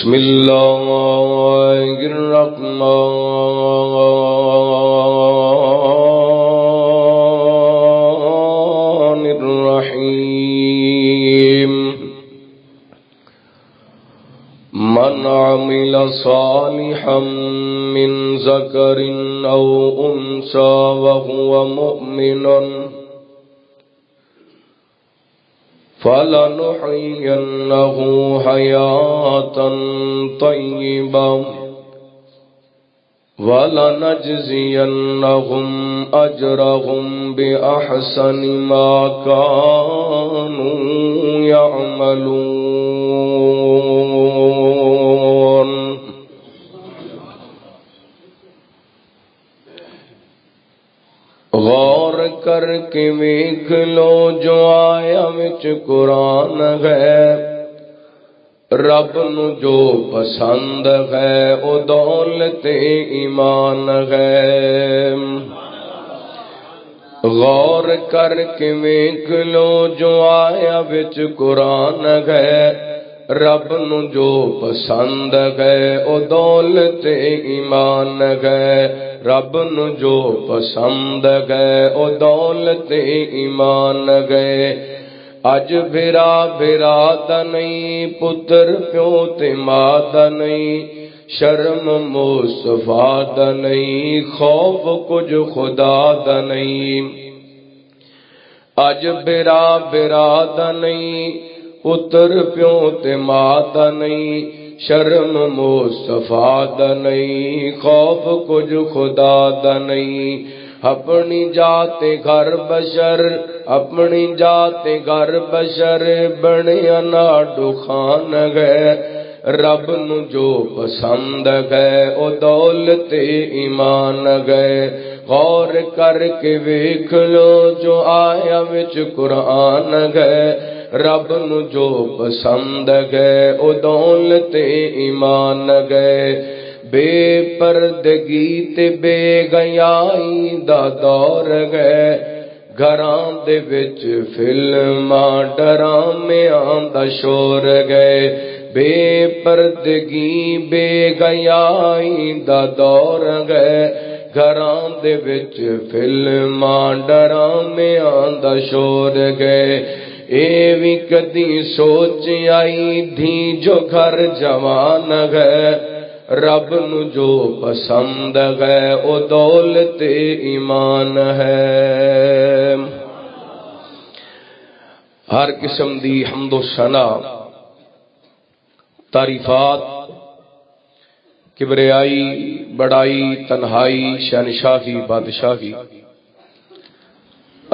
بسم الله الرحمن الرحيم من عمل صالحا من ذكر أو أنثى وهو مؤمن فلنحيينه حياة طيبة ولنجزينهم أجرهم بأحسن ما كانوا يعملون. غور کر کے ویکھ لو جو آیا وچ قرآن ہے، رب نو جو پسند ہے او دولت ایمان ہے. غور کر کے ویکھ لو جو آیا وچ قرآن ہے، رب نو جو پسند ہے او دولت ایمان ہے. رب نو جو پسند گئے او دولت ایمان گئے. اج بھرا بھرا دا نہیں، پتر پیو تے ماں دا نہیں، شرم مصطفیٰ دا نہیں، خوف کچھ خدا دا نہیں. اج بھرا بھرا دا نہیں، پتر پیو تے ماں دا نہیں، شرم مصطفیٰ دا نہیں، خوف کچھ خدا دا نہیں. اپنی جات گھر بشر، اپنی جات گھر بشر بنیا ناڈو خان گئے. رب نو جو پسند گئے او دولت ایمان گئے. غور کر کے ویکھ لو جو آیا وچ قرآن گئے، رب نو جو پسند گئے او دولت ایمان گئے. بے پردگی تے بے گیائی دا دور گئے، گھراں دے وچ فلماں ڈرامیاں دا شور گئے. بے پردگی بے گیائی دا دور گئے، گھراں دے وچ فلماں ڈرامیاں دا شور گئے. اے وی کدی سوچ آئی تھی جو گھر جوان گئے، رب نو جو پسند گئے او دولت ایمان ہے. ہر قسم دی حمد و ثنا، تعریفات، کبریائی، بڑائی، تنہائی، شہنشاہی، بادشاہی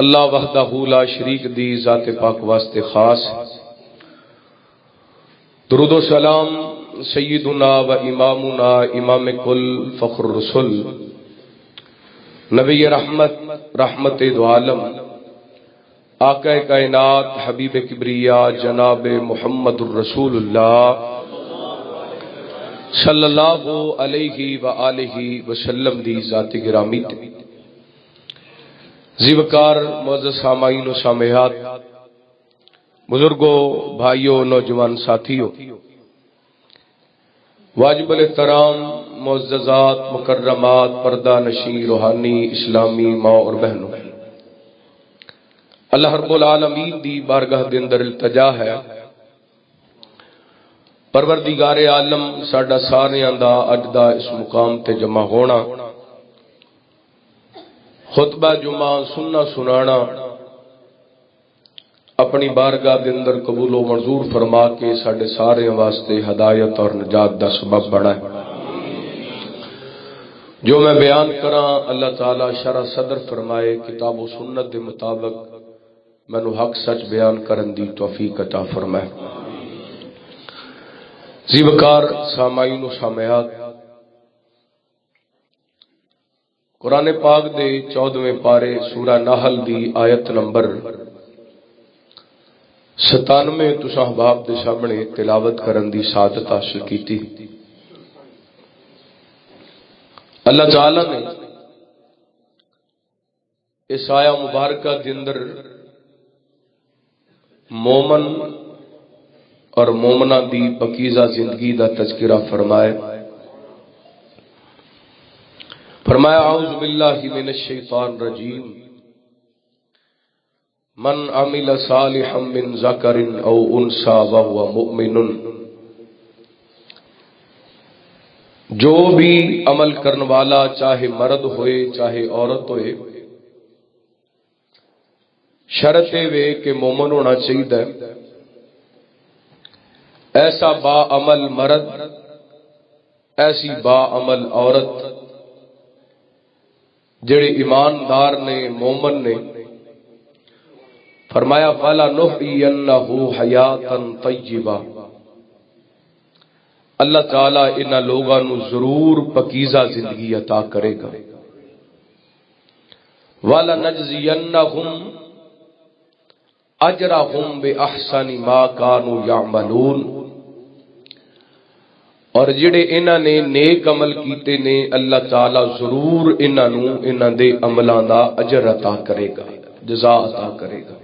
اللہ وحدہ لا شریک دی ذات پاک واسطے خاص. درود و سلام سیدنا و امامنا امام کل فخر الرسل نبی رحمت، رحمت دو عالم، آقا کائنات، حبیب کبریا جناب محمد الرسول اللہ صلی اللہ علیہ وآلہ وسلم دی ذات گرامی تے. زیوکار معزز سامعین و سامعات، بزرگوں، بھائیوں، نوجوان ساتھیوں، واجب الاحترام معززات، مکرمات، پردہ نشین روحانی اسلامی ماں اور بہنوں، اللہ رب العالمین دی بارگاہ دے اندر التجا ہے، پروردگار عالم ساڈا ساریاں دا اج دا اس مقام تے جمع ہونا، خطبہ جمعہ سننا سنانا اپنی بارگاہ دے اندر قبول و منظور فرما کے ساڈے سارے واسطے ہدایت اور نجات دا سبب بنا ہے. جو میں بیان کراں اللہ تعالی شرح صدر فرمائے، کتاب و سنت دے مطابق مینوں حق سچ بیان کرن دی توفیق عطا فرمائے. زیوکار سامعین و سامعات، قرآن پاک دے 14ویں پارے سورہ نحل دی آیت نمبر 97 تساں احباب دے سامنے تلاوت کرن دی سعادت حاصل کیتی. اللہ تعالی نے اس آیا مبارکہ دے اندر مومن اور مومنہ دی پکیزہ زندگی دا تذکرہ فرمائے. فرمایا اعوذ باللہ من الشیطان الرجیم من عمل صالحا من ذکر او انثی وهو مؤمن. جو بھی عمل کرنے والا چاہے مرد ہوئے چاہے عورت ہوئے شرط وے کہ مومن ہونا چاہیے. ایسا با عمل مرد ایسی با عمل عورت جڑے ایماندار نے مومن نے. فرمایا فَلَنُحْيِيَنَّهُ حَيَاةً طَيِّبَةً. اللہ تعالیٰ انہاں لوگاں نو ضرور پکیزہ زندگی عطا کرے گا. وَلَنَجْزِيَنَّهُمْ أَجْرَهُمْ بِأَحْسَنِ مَا كَانُوا يَعْمَلُونَ. اور جڑے انہاں نے نیک عمل کیتے نے اللہ تعالیٰ ضرور انہاں نو انہاں دے عملاں دا اجر عطا کرے گا، جزا عطا کرے گا.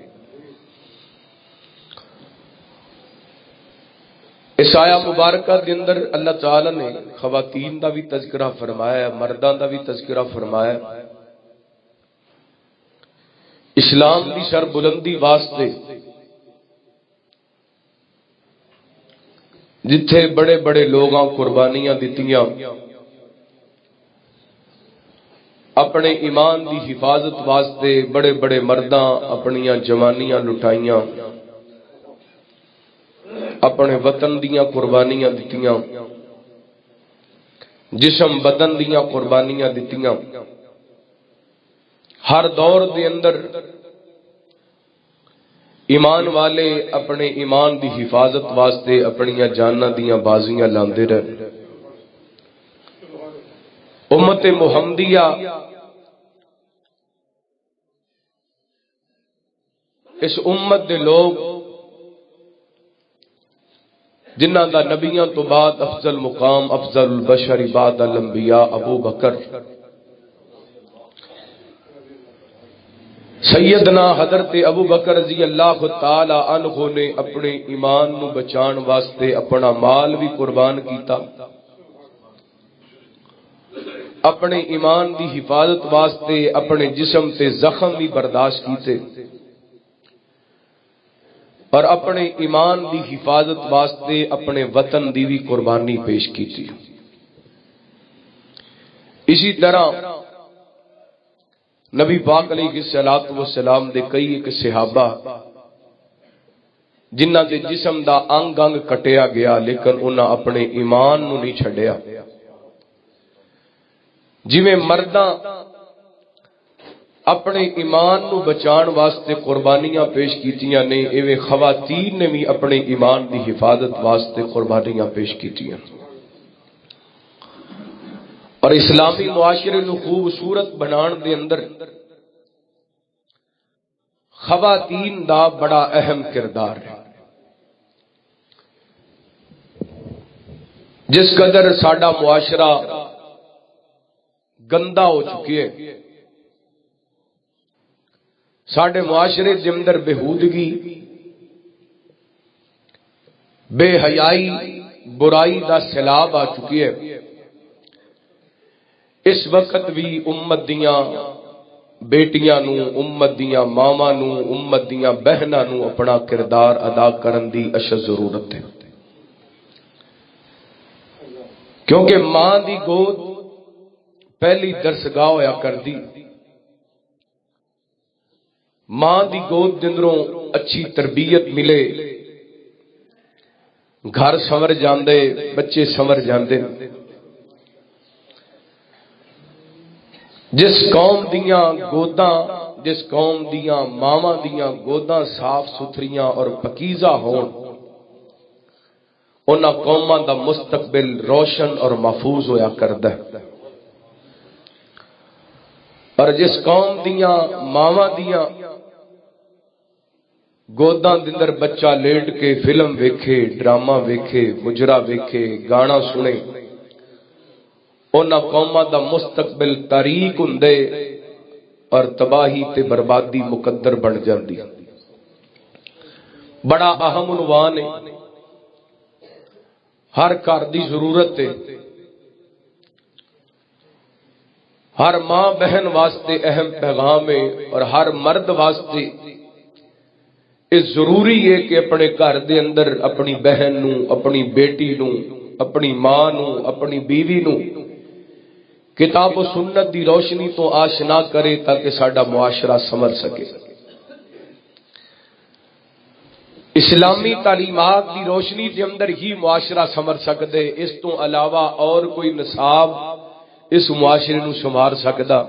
اس آیا مبارکہ دے اندر اللہ تعالیٰ نے خواتین دا بھی تذکرہ فرمایا، مرداں دا بھی تذکرہ فرمایا. اسلام دی سر بلندی واسطے جتھے بڑے بڑے لوگاں قربانیاں دتیاں، اپنے ایمان دی حفاظت واسطے بڑے بڑے مرداں اپنیاں جوانیاں لٹائیاں، اپنے وطن دیاں قربانیاں دتیاں، جسم بدن دیاں قربانیاں دتیاں. ہر دور دے اندر ایمان والے اپنے ایمان دی حفاظت واسطے اپنیاں جاناں دیاں بازیاں لاندے رہے. امت محمدیہ اس امت دے لوگ جنہ دا نبیاں تو بعد افضل مقام افضل البشر بعد الانبیاء ابو بکر سیدنا حضرت ابو بکر رضی اللہ تعالی عنہ نے اپنے ایمان نو بچان واسطے اپنا مال بھی قربان کیتا، اپنے ایمان دی حفاظت واسطے اپنے جسم تے زخم بھی برداشت کیتے، اور اپنے ایمان دی حفاظت واسطے اپنے وطن دی بھی قربانی پیش کی تھی. اسی طرح نبی پاک علیہ الصلوۃ والسلام دے کئی ایک صحابہ جنہ دے جسم دا انگ انگ کٹیا گیا لیکن انہاں اپنے ایمان نو نہیں چھڈیا. جویں مرداں اپنے ایمان نو بچان واسطے قربانیاں پیش کیتیاں نے، ایویں خواتین نے بھی اپنے ایمان دی حفاظت واسطے قربانیاں پیش کیتیاں. اور اسلامی معاشرے نو خوبصورت بنان دے اندر خواتین دا بڑا اہم کردار ہے. جس قدر ساڈا معاشرہ گندا ہو چکے ہے، ساڈے معاشرے دے اندر بےہودگی، بے حیائی، برائی دا سیلاب آ چکی ہے. اس وقت بھی امت دیاں بیٹیاں نو، امت دیاں ماواں نو، امت دیاں بہناں نو اپنا کردار ادا کرن دی اشد ضرورت ہے. کیونکہ ماں دی گود پہلی درسگاہ ہویا کردی. ماں دی گود دندروں اچھی تربیت ملے، گھر سنور جاندے، بچے سنور جاندے. جس قوم دیاں گوداں، جس قوم دیاں ماواں دیاں گوداں صاف ستھریاں اور پاکیزہ ہون، انہاں قوماں دا مستقبل روشن اور محفوظ ہویا کردا ہے. اور جس قوم دیاں ماواں دیاں گوداں دندر بچہ لیٹ کے فلم ویکھے، ڈرامہ ویکھے، مجرا ویکھے، گانا سنے، انہاں قوماں دا مستقبل تاریک ہوندے اور تباہی تے بربادی مقدر بن جاندی. بڑا اہم عنوان ہے ہر گھر دی ضرورت ہے، ہر ماں بہن واسطے اہم پیغام ہے، اور ہر مرد واسطے یہ ضروری ہے کہ اپنے گھر دے اندر اپنی بہن نو، اپنی بیٹی نو، اپنی ماں نو، اپنی بیوی نو کتاب و سنت دی روشنی تو آشنا کرے تاکہ ساڈا معاشرہ سمر سکے۔ اسلامی تعلیمات دی روشنی دے اندر ہی معاشرہ سمر سکدے، اس تو علاوہ اور کوئی نصاب اس معاشرے نو سنوار سکدا۔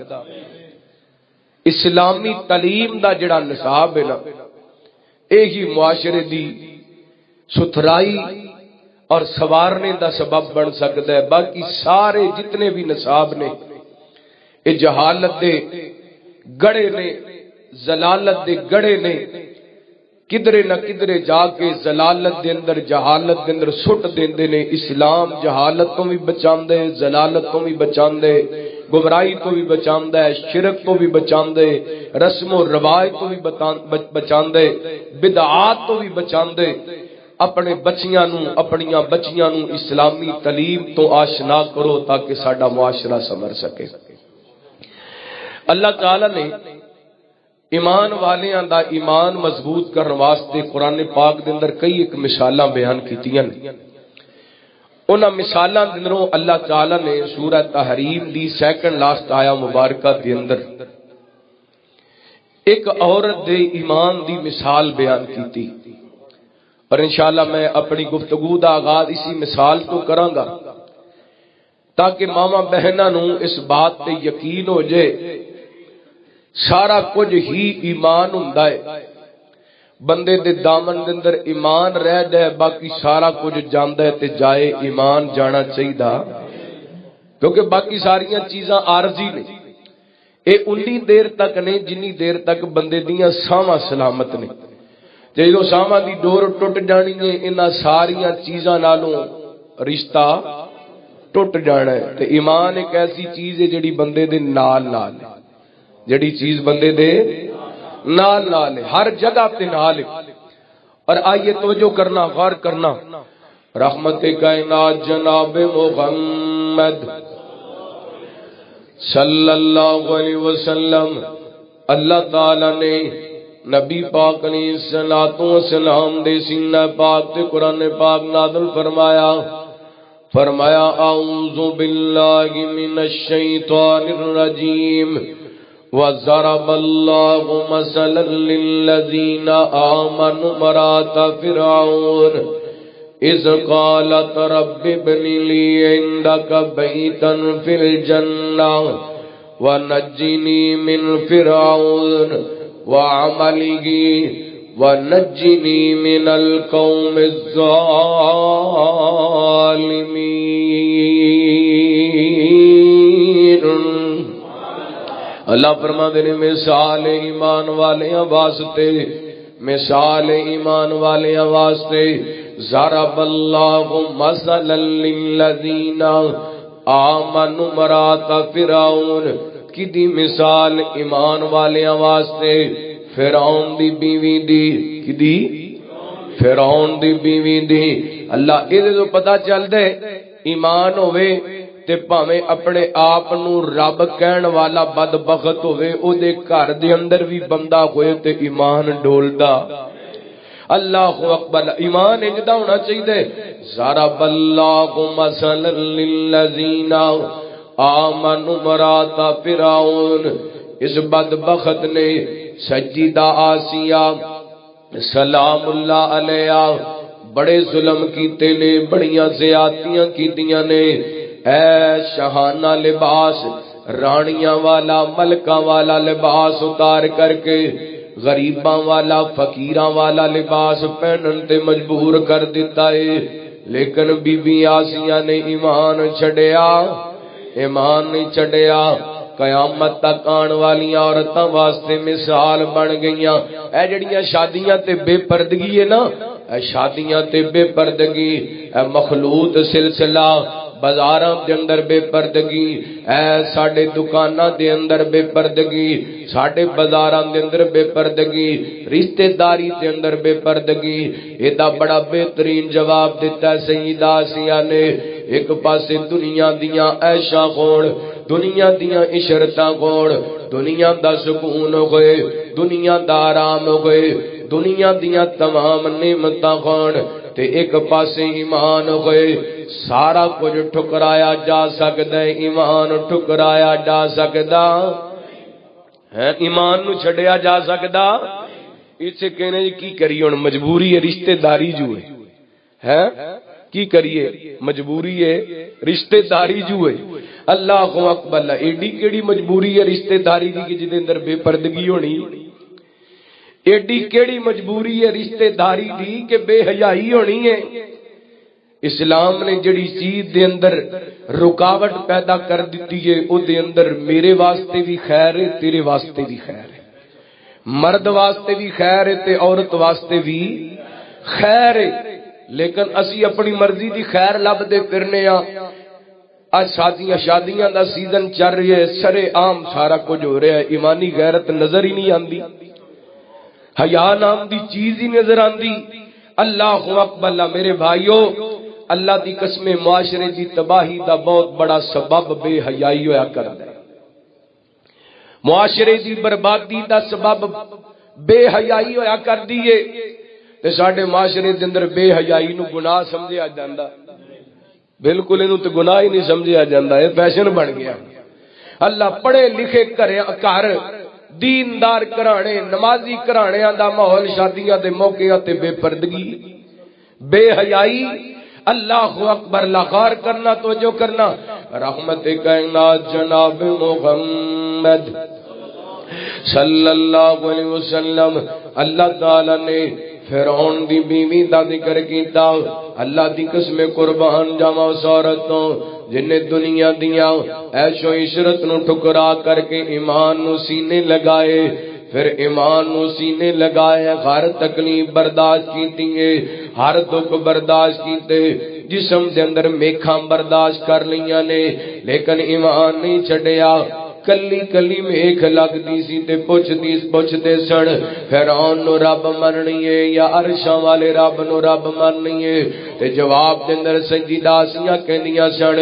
اسلامی تعلیم دا جڑا نصاب ہے نا، یہی معاشرے دی ستھرائی اور سوارنے دا سبب بن سکتا ہے۔ باقی سارے جتنے بھی نصاب نے یہ جہالت دے گڑے نے، زلالت دے گڑے نے، کدرے نہ کدرے جا کے زلالت دے اندر، جہالت دے اندر سٹ دیندے نے۔ اسلام جہالت تو بھی بچاندے، زلالت تو بھی بچاندے، گمراہی تو بھی بچاندے، شرک تو بھی بچاندے، رسم و رواج تو بھی بچاندے، بدعات تو بھی بچاندے۔ اپنے بچیاں نو، اپنیاں بچیاں نو اسلامی تعلیم تو آشنا کرو تاکہ ساڈا معاشرہ سمر سکے۔ اللہ تعالی نے ایمان والیاں دا ایمان مضبوط کرنے واسطے قرآن پاک دے اندر کئی ایک مثالاں بیان کیتیاں نے۔ انہاں مثالاں دے اندروں اللہ تعالی نے سورہ تحریم دی سیکنڈ لاسٹ آیا مبارکہ دے اندر ایک عورت دے ایمان دی مثال بیان کیتی، اور انشاءاللہ میں اپنی گفتگو دا آغاز اسی مثال تو کراں گا تاکہ ماما بہناں نو اس بات تے یقین ہو جائے سارا کچھ ہی ایمان ہوندا ہے۔ بندے دے دامن دے اندر ایمان رہ جائے باقی سارا کچھ جاندا ہے تے جائے ایمان جانا چاہیدا، کیونکہ باقی ساریاں چیزاں عارضی نے۔ اے انی دیر تک نہیں جنی دیر تک بندے دیاں ساواں سلامت نے۔ جدو ساواں دی ڈور ٹوٹ جانی ہے انہاں ساریاں چیزاں نالوں رشتہ ٹوٹ جانا ہے۔ تے ایمان ایک ایسی چیز ہے جڑی بندے دے نال نال ہے، جڑی چیز بندے دے نال نال ہے، ہر جگہ تے نال ہے۔ اور آئیے توجہ کرنا، غور کرنا، رحمت کائنات جناب محمد صلی اللہ علیہ وسلم اللہ تعالی نے نبی پاک علیہ السلام دے سینہ پاک تے قرآن پاک نازل فرمایا اعوذ باللہ من الشیطان الرجیم وَضَرَبَ اللَّهُ مَثَلًا لِلَّذِينَ آمَنُوا امْرَأَتَ فِرْعَوْنَ إِذْ قَالَتْ رَبِّ ابْنِ لِي عِندَكَ بَيْتًا فِي الْجَنَّةِ وَنَجِّنِي مِنْ فِرْعَوْنَ وَعَمَلِهِ وَنَجِّنِي مِنَ الْقَوْمِ الظَّالِمِينَ۔ اللہ فرماتے ہیں مثال ایمان والیاں واسطے، مثال ایمان والیاں واسطے، ضرب اللہ مثلا للذین آمنوا امرأۃ فرعون، کدی مثال ایمان والیاں واسطے فرعون دی بیوی دی، کدی فرعون دی بیوی دی۔ اللہ یہ تو پتہ چل دے ایمان ہوئے تے پاویں اپنے آپ نو رب کہن والا بدبخت ہوئے او دے گھر دے اندر بھی بندہ ہوئے تے ایمان ڈولدا۔ اللہ اکبر، ایمان اجدا ہونا چاہیے۔ ضرب اللہ مثلا للذین آمنوا امرأۃ فرعون، اس بدبخت نے سجدہ آسیہ سلام اللہ علیہ بڑے ظلم کیتے نے، بڑیاں زیادتیاں کیتیاں نے۔ اے شہانہ لباس، رانیاں والا ملکاں والا لباس اتار کر کے غریباں والا فقیراں والا لباس پہنن تے مجبور کر دیتا ہے، لیکن بی بی آسیہ نے ایمان چھڑیا، ایمان نہیں چھڑیا۔ قیامت تک آن والی عورتاں واسطے مثال بن گئیاں۔ اے جڑیاں شادیاں تے بے پردگی ہے نا، اے شادیاں تے بے پردگی، اے مخلوط سلسلہ بازاراں دے اندر بے پردگی، اے ساڈے دکاناں دے اندر بے پردگی، ساڈے بازاراں دے اندر بے پردگی، رشتہ داری دے اندر بے پردگی۔ ایدا بڑا بہترین جواب دیتا ہے سیدہ آسیہ نے۔ ایک پاسے دنیا دیاں عیشاں کون، دنیا دیاں عشرتاں کون، دنیا دا سکون ہوئے، دنیا دا آرام ہوئے، دنیا دیاں تمام نعمتاں کون، تے ایک پاسے ایمان ہوئے۔ سارا کچھ ٹھکرایا جا سکتا ہے، ایمان ٹھکرایا جا سکتا ہے، ایمان نو چھڈیا جا سکتا۔ اسے کہنے کی کریے ہن، مجبوری ہے، رشتہ داری جو ہے کی کریے، مجبوری ہے، رشتہ داری جو ہے۔ اللہ اکبر، ایڈی کیڑی مجبوری ہے رشتہ داری دی کہ جدے اندر بے پردگی ہونی، ایڈی کیڑی مجبوری ہے رشتہ داری دی کہ بے حیائی ہونی ہے۔ اسلام نے جڑی چیز دے اندر رکاوٹ پیدا کر دیتی ہے او دے اندر میرے واسطے بھی خیر ہے، تیرے واسطے بھی خیر ہے، مرد واسطے بھی خیر ہے تے عورت واسطے بھی خیر ہے، لیکن اسی اپنی مرضی دی خیر لب دے پھرنے ہاں۔ آج شادیاں دا سیزن چل رہی ہے، سرے عام سارا کچھ ہو رہا ہے، ایمانی غیرت نظر ہی نہیں آندی، حیا نام دی چیز ہی نظر آندی۔ اللہ اکبر، میرے بھائیو، اللہ دی قسم، معاشرے دی تباہی دا بہت بڑا سبب بے حیائی ہویا کردا ہے، معاشرے دی بربادی دا سبب بے حیائی ہویا کردی ہے۔ تے ساڈے معاشرے دے اندر بے حیائی نو گناہ سمجھیا جاندا، بالکل اینو تے گناہ ہی نہیں سمجھیا جاندا، اے فیشن بن گیا۔ اللہ پڑھے لکھے گھر، دیندار گھرانے، نمازی گھرانیاں دا ماحول، شادیاں دے موقعاں تے بے پردگی، بے حیائی۔ اللہ اکبر، لغار کرنا، توجہ کرنا۔ رحمت کائنات جناب محمد صلی اللہ علیہ وسلم، اللہ تعالی نے فرعون دی بیوی دا ذکر کیتا۔ اللہ دی قسم قربان جاواں اس عورت تو جن نے دنیا دیاں عیش و عشرت نو ٹھکرا کر کے ایمان نو سینے لگائے، پھر ایمان نو سینے لگائے، ہر تکلیف برداشت کیتی ہے، ہر دکھ برداشت کیتے، جسم دے اندر میکھاں برداشت کر لیاں نے، لیکن ایمان نہیں چھڈیا۔ کلی کلی میکھ لگدی سی تے پوچھدے سن فرعون نو رب مننی ہے یا عرشاں والے رب نو رب مننی ہے؟ تے جواب دے اندر سیدہ آسیہ کہندیاں سن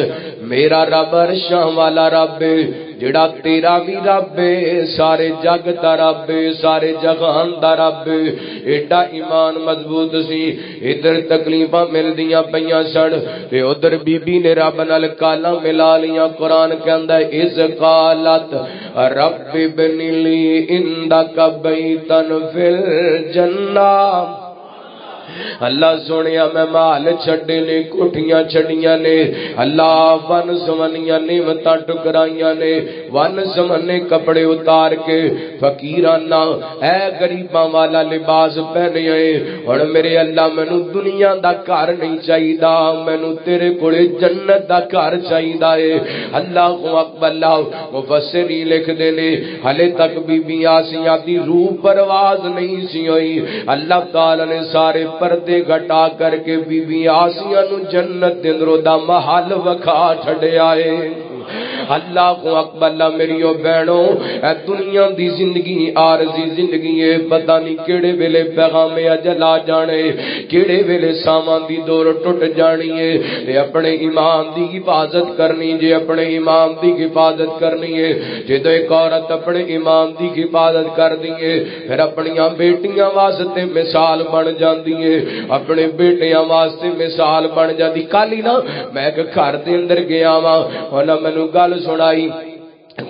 میرا رب عرشاں والا رب ہے، جڑا تیرا بھی رب ہے، سارے جگ دا رب ہے، سارے جہان دا رب ہے۔ ایڈا ایمان مضبوط سی، ادھر تکلیفاں ملدیاں پیاں سن تے ادھر بی بی نے رب نال کالاں ملا لیاں۔ قرآن کہندا ہے اذ قالت رب ابن لی عندک بیتا فی الجنہ۔ اللہ سونیا میں مال چھڑے نے، کوٹھیاں چھڑیاں نے، اللہ ون سمنیاں نعمتاں ٹکرائیاں نے، ون سمنے کپڑے اتار کے فقیرانا اے غریباں والا لباس پہنے آئے۔ اور میرے اللہ مینوں دنیا دا گھر نہیں چاہیدا، مینوں تیرے کولے جنت دا گھر چاہیدا ہے۔ اللہ اکبر، اللہ مفسرین لکھ دے نے ہلے تک بی بی آسیہ دی روح پرواز نہیں سی ہوئی، اللہ تعالی نے سارے پردے گھٹا کر کے بی بی آسیہ نو جنت دے اندر دا محل وکھا چھڈیا ہے۔ اللہ کو اکبر، اللہ میریو بہنوں، اے دنیا دی زندگی عارضی زندگی ہے، پتہ نہیں کیڑے ویلے پیغام اجل آ جانے، کیڑے ویلے سامان دی دور ٹوٹ جانی ہے۔ تے اپنے ایمان دی حفاظت کرنی، جے اپنے ایمان دی حفاظت کرنی ہے، جدو ایک عورت اپنے ایمان دی حفاظت کر دی ہے، پھر اپنیاں بیٹیاں واسطے مثال بن جاندی ہے، اپنے بیٹیاں واسطے مثال بن جاندی۔ کل ہی نا میں ایک گھر دے اندر گیا وا، انہاں مینوں گل سنائی،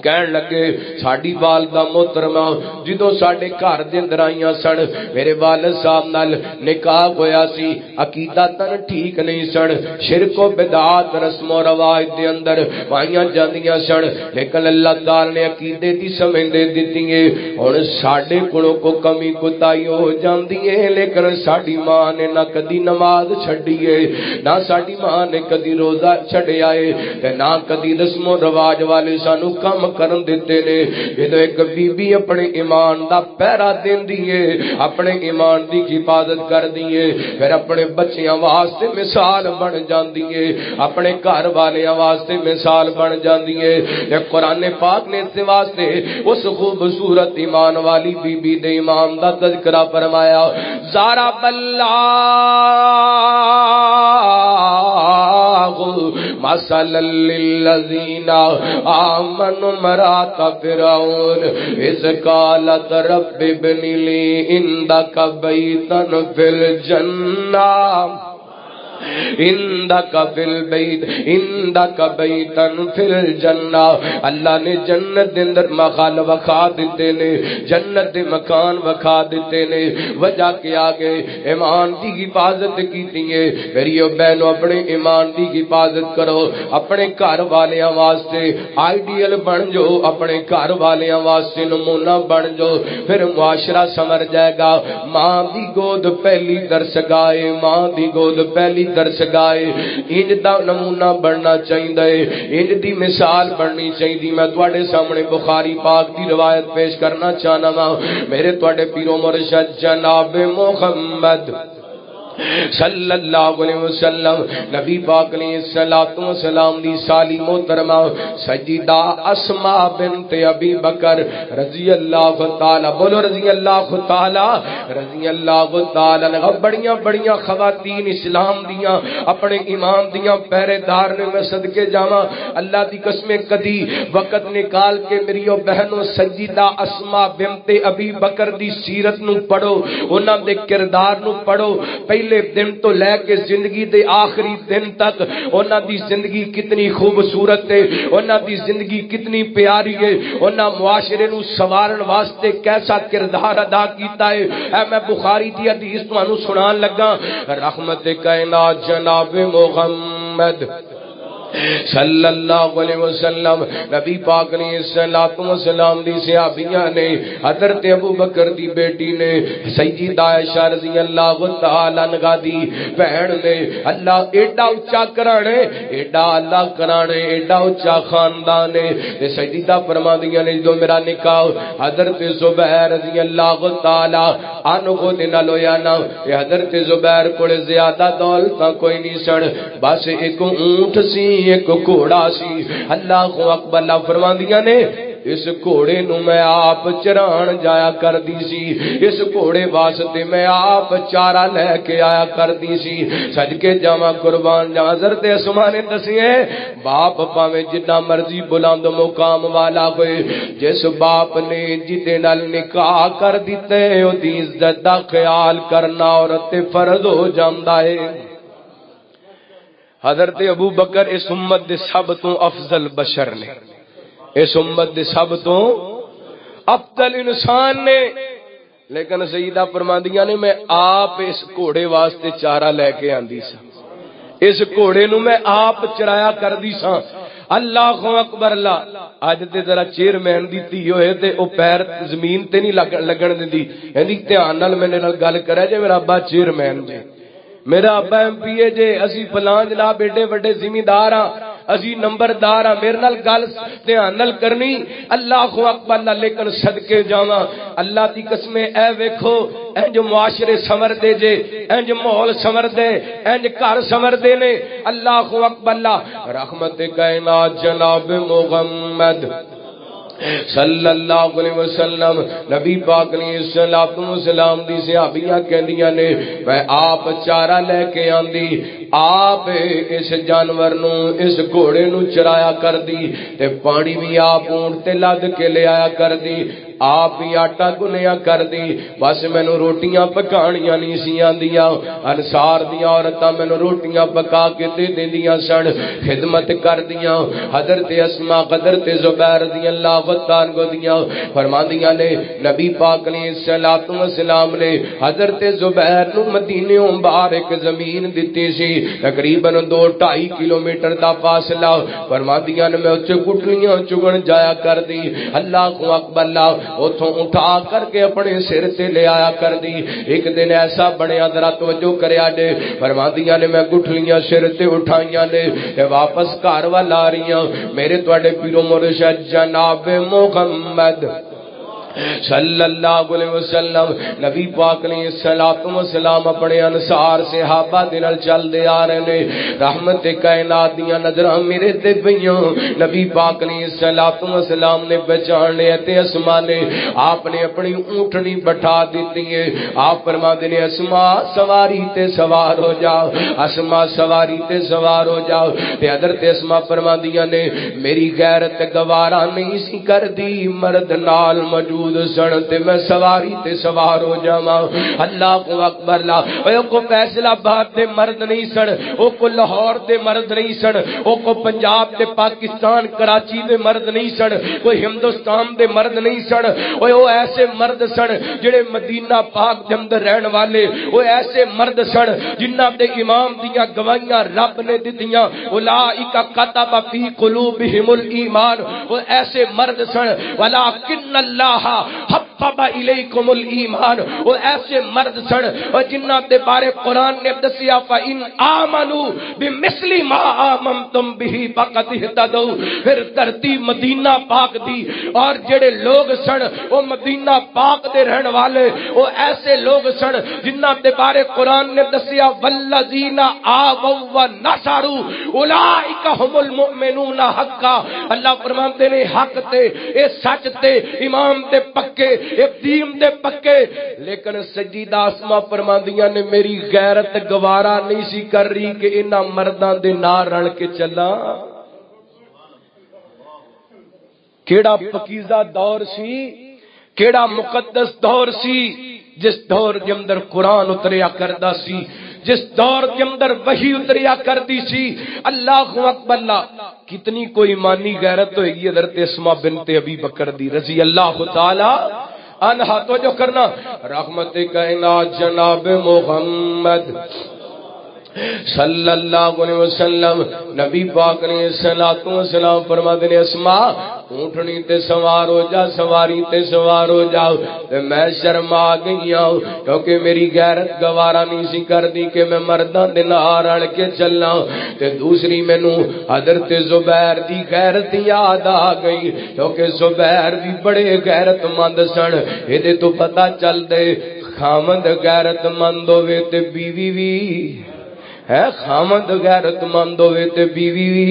کہن لگے ساڈی والدہ محترمہ جدوں ساڈے گھر دے اندر آئیاں سن، میرے والد صاحب نال نکاح ہویا سی، عقیدہ تن ٹھیک نہیں سن، شرک و بدعات رسم و رواج دے اندر پائیاں جاندیاں سن، لیکن اللہ تعالی نے عقیدے دی سمجھ دے دتی ہے۔ ہن ساڈے کولوں کو کمی کوتاہی ہو جاندی ہے، لیکن ساڈی ماں نے نہ کدی نماز چھڈی ہے، نہ ساڈی ماں نے کدی روزہ چھڈیا ہے، تے نہ کدی رسم و رواج والے سانو کام کرن دیتے نے جدوں ایک بی بی اپنے ایمان دا پہرا دیندی ہے اپنے ایمان دی حفاظت کردی ہے پھر اپنے بچیاں واسطے مثال بن جاندی ہے اپنے گھر والیاں واسطے مثال بن جاندی ہے تے قرآن پاک نے اس واسطے اس خوبصورت ایمان والی بی بی دے ایمان دا تذکرہ فرمایا ضرب مثلا للذین آمنوا امرأۃ فرعون اذ قالت رب ابن لی عندک بیتا فی الجنہ عندک فی البیت عندک بیتا فی الجنہ اللہ نے جنت دے اندر مقال وکھا دیتے نے جنت دے مکان وکھا دیتے نے وجہ کے آگے ایمان دی حفاظت کیتی ہے میریو بہنوں اپنے ایمان دی حفاظت کرو اپنے گھر والیاں واسطے آئیڈیل بن جو اپنے گھر والیاں واسطے نمونہ بن جو پھر معاشرہ سمر جائے گا ماں دی گود پہلی درس گائے ماں دی گود پہلی درس گائے انج دا نمونہ بننا چاہیے انج دی مثال بننی چاہیے میں تواڈے سامنے بخاری پاک دی روایت پیش کرنا چاہنا وا میرے تواڈے پیرو مرشد جناب محمد صلی اللہ علیہ وسلم نبی پاک علیہ الصلوۃ والسلام دی سالی محترمہ سیدہ اسماء بنت ابی بکر رضی اللہ تعالی بولو رضی اللہ تعالی رضی اللہ تعالی عنہ بڑیاں بڑیاں خواتین اسلام دیاں اپنے امام دیاں پہرے دار نے میں صدقے جاواں اللہ دی قسم کدی وقت نکال کے میریو بہنوں سیدہ اسماء بنت ابی بکر دی سیرت نو پڑھو انہاں دے کردار نو پڑھو پہلے دن تو لے کے زندگی دے آخری دن تک انہاں دی زندگی کتنی خوبصورت ہے انہاں دی زندگی کتنی پیاری ہے انہاں معاشرے نو سوارن واسطے کیسا کردار ادا کیتا ہے اے میں بخاری دی حدیث تانوں سنان لگا رحمت کائنات جناب محمد صلی اللہ علیہ وسلم نبی پاک علیہ الصلوۃ والسلام دی صحابیاں نے حضرت ابو بکر دی بیٹی نے سیدہ عائشہ رضی اللہ تعالی عنہا دی بہن نے اللہ ایڈا اونچا کرانے ایڈا اللہ کرانے ایڈا اونچا خاندان ہے تے سیدہ فرماندیاں نے جو میرا نکاح حضرت زبیر رضی اللہ تعالی عنہ دے نال ہویا نا حضرت زبیر کول زیادہ دولت کوئی نہیں سن بس ایک اونٹ سی ایک گھوڑا سی اللہ اکبر اللہ فرماندیاں نے اس گھوڑے نو میں آپ چران جایا کر دی سی اس گھوڑے واسطے میں آپ چارہ لے کے آیا کر دی سی صدقے جاواں قربان جاواں حضرت اسماء نے دسیے باپ پاویں جتنا مرضی بلند مقام والا ہوئے جس باپ نے جتے نال نکاح کر دیتے او دی عزت دا خیال کرنا عورت تے فرض ہو جاندا ہے حضرت ابو بکر اس امت دے سب تو افضل بشر نے اس امت دے سب تو افضل انسان نے لیکن سیدہ فرماندیاں نے میں آپ اس گھوڑے واسطے چارہ لے کے آندی سا اس گھوڑے نو میں آپ چرایا کر دی سا اللہ اکبر اللہ اج تے ذرا چیئرمین دی تھی ہوئے تے او پیر زمین تے نہیں لگن دیندی کہندی دھیان نال میرے نال گل کرے جے میرا ابا چیئرمین جے میرا ابا ایم پی اے جے اسی فلاں جناب ایڈے بڑے ذمہ ہاں اسی نمبردار ہاں میرے نال گل دھیان نال کرنی اللہ اکبر اللہ لیکن صدقے جاواں اللہ دی قسم اے ویکھو انج معاشرے سمر دے جے انج ماحول سمر دے انج گھر سمر دے نے اللہ اکبر اللہ رحمت کائنات جناب محمد صلی اللہ علیہ وسلم نبی پاک علیہ الصلوۃ والسلام دی صحابیاں کہندیاں نے میں آپ چارہ لے کے آندی آپ اس جانور نو اس گھوڑے نو چرایا کر دی تے پانی بھی آپ اونٹ تے لد کے لے آیا کر دی آپ ہی آٹا گنیا کر دی بس مینوں روٹیاں پکانیاں نہیں سی آندیاں انصار دیاں عورتاں مینوں روٹیاں پکا کے دے دیندیاں سن خدمت کر دیاں حضرت اسماء حضرت زبیر رضی اللہ تعالی عنہ دیاں فرماندیاں نے نبی پاک علیہ الصلوۃ والسلام نے حضرت زبیر نو مدینے مبارک زمین دتی سی تقریباً 2-2.5 کلومیٹر دا فاصلہ فرماندیاں نے میں اچھے گٹھلیاں چگن جایا کر دی اللہ اکبر اللہ اتھوں اٹھا کر کے اپنے سر تے لے آیا کر دی ایک دن ایسا بنیا ذرا توجہ کریا جے فرماندیاں نے میں گٹھلیاں سر تے اٹھائیاں نے تے واپس گھر وال آ رہی ہوں میرے تواڈے پیرو مرشد جناب محمد صلی اللہ علیہ وسلم نبی پاک نے صلوات و سلام اپنے انصار صحابہ دے نال چل دے آ رہے نے رحمت کائنات دیاں نظراں میرے تے پئیاں نبی پاک نے صلوات و سلام نے پہچان لیا تے اسماء نے آپ نے اپنی اونٹنی بٹھا دیتی ہے آپ فرماندے نے اسماء سواری تے سوار ہو جاؤ اسماء سواری تے سوار ہو جاؤ تے حضرت اسماء فرماندیاں نے میری غیرت گوارا نہیں سی کر دی مرد نال موجود سن تے میں سواری تے سوار ہو جاواں اللہ اکبر لا او کو فیصلہ آباد دے مرد نہیں سن او کو لاہور دے مرد نہیں سن او کو پنجاب تے پاکستان کراچی دے مرد نہیں سن کوئی ہندوستان دے مرد نہیں سن او ایسے مرد سن جڑے مدینہ پاک دے اندر رہن والے او ایسے مرد سن جنہاں دے امام دیاں گواہیاں رب نے دتیاں اولئک کتب فی قلوبہم الایمان او ایسے مرد سن ولکن اللہ حبب الیکم الایمان وہ ایسے مرد سن اور جنہاں دے بارے قرآن نے دسیا فإن آمنوا بمثل ما آمنتم به فقد اهتدوا پھر دھرتی مدینہ پاک دی اور جڑے لوگ سن وہ مدینہ پاک دے رہن والے وہ ایسے لوگ سن جنہاں دے بارے قرآن نے دسیا والذین آووا ونصروا اولئک هم المؤمنون حقا اللہ فرماتے نے حق تے اے سچ تے امام دے پکے ابدیم دے پکے لیکن سجیدہ اسماء فرماندیاں نے میری غیرت گوارا نہیں سی کر رہی کہ انہاں مرداں دے نال رل کے چلا کیڑا پکیزہ دور سی کیڑا مقدس دور سی جس دور کے اندر قرآن اتریا کردا سی جس دور کے اندر وحی اتریا کرتی سی اللہ اکبر اللہ کتنی کوئی ایمانی غیرت ہوئے گی حضرت اسماء بنت ابی بکر دی رضی اللہ تعالی عنہا تو جو کرنا رحمت کائنات جناب محمد صلی اللہ علیہ وسلم نبی پاک نے صلوات و سلام فرماتے نے اسماء اونٹنی تے سوار ہو جا سواری تے سوار ہو جاؤ تے میں شرما گئی ہوں کیونکہ میری غیرت گوارا نہیں سی کر دی کہ میں مرداں دے نال رل کے چلنا تے دوسری مینوں حضرت زبیر دی غیرت یاد آ گئی کیونکہ زبیر بھی بڑے غیرت مند سن اے تو پتہ چل دے خامد غیرت مند ہوے تے بیوی وی ہے خامد غیرت مند ہوئے تے بیوی بھی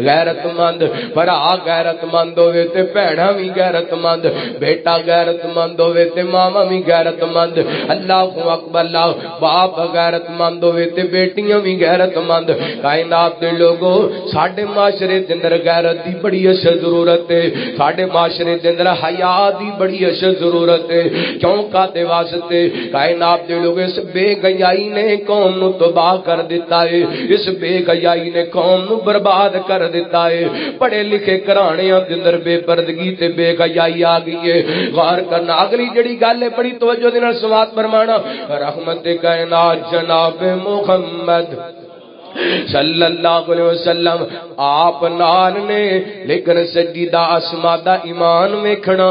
غیرت مند بھرا غیرت مند ہوئے تے بہنا بھی غیرت مند بیٹا غیرت مند ہوئے تے ماما بھی غیرت مند اللہ اکبر اللہ باپ غیرت مند ہوئے تے بیٹیاں بھی غیرت مند کائنات دے لوگوں ساڈے معاشرے دے اندر غیرت دی بڑی اشد ضرورت ہے ساڈے معاشرے دے اندر حیا دی بڑی اشد ضرورت ہے کیوں کاتے واسطے کائنات دے لوگ اس بے حیائی نے قوم نو تباہ کر دیتا ہے اس بے حیائی نے قوم نو برباد کر دیتا ہے پڑھے لکھے گھرانیاں دے اندر بے پردگی تے بے حیائی آ گئی ہے غور کرنا اگلی جڑی گل ہے بڑی توجہ دے نال سماعت فرمانا رحمت کائنات جناب محمد صلی اللہ علیہ وسلم آپ نال نے لیکن سجدہ اسماء دا ایمان ویکھنا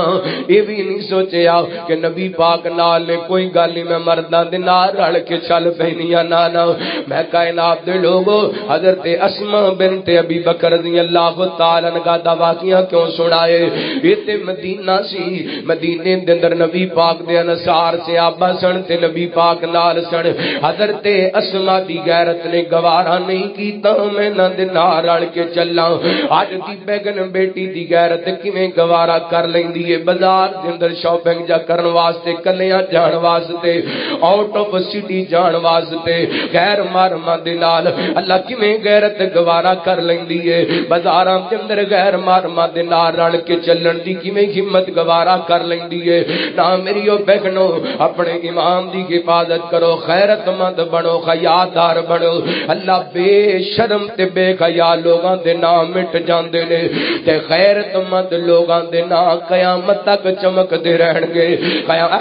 یہ بھی نہیں سوچیا کہ نبی پاک نال نے کوئی گل نہیں میں مرداں دے نال رل کے چل پینیاں نہ میں کائنات دے لوگوں حضرت اسماء بنت ابی بکر رضی اللہ تعالی عنہا دا واقعہ کیوں سنائے یہ تے مدینہ سی مدینے دے اندر نبی پاک دے انصار صحابہ سن تے نبی پاک نال سن حضرت اسماء دی غیرت نے گوارا نہیں کیتا میں نہ دے نال رل کے چلا اج دی بیگن بیٹی دی غیرت کیویں گوارا کر لیندی ہے بازار دے اندر شاپنگ جا کرن واسطے کلیاں جان واسطے آؤٹ آف سٹی جان واسطے غیر محرماں دے نال اللہ کیویں غیرت گوارا کر لیندی ہے بازاراں دے اندر غیر محرماں دے نال رل کے چلن دی کیویں ہمت گوارا کر لیندی ہے نا میری او بیگنو اپنے امام دی حفاظت کرو غیرت مند بنو حیادار بنو اللہ اللہ بے شرم تے بے حیا لوگاں دے نام مٹ جاندے نے تے غیرت مند لوگاں دے نام قیامت تک چمکدے رہن گے.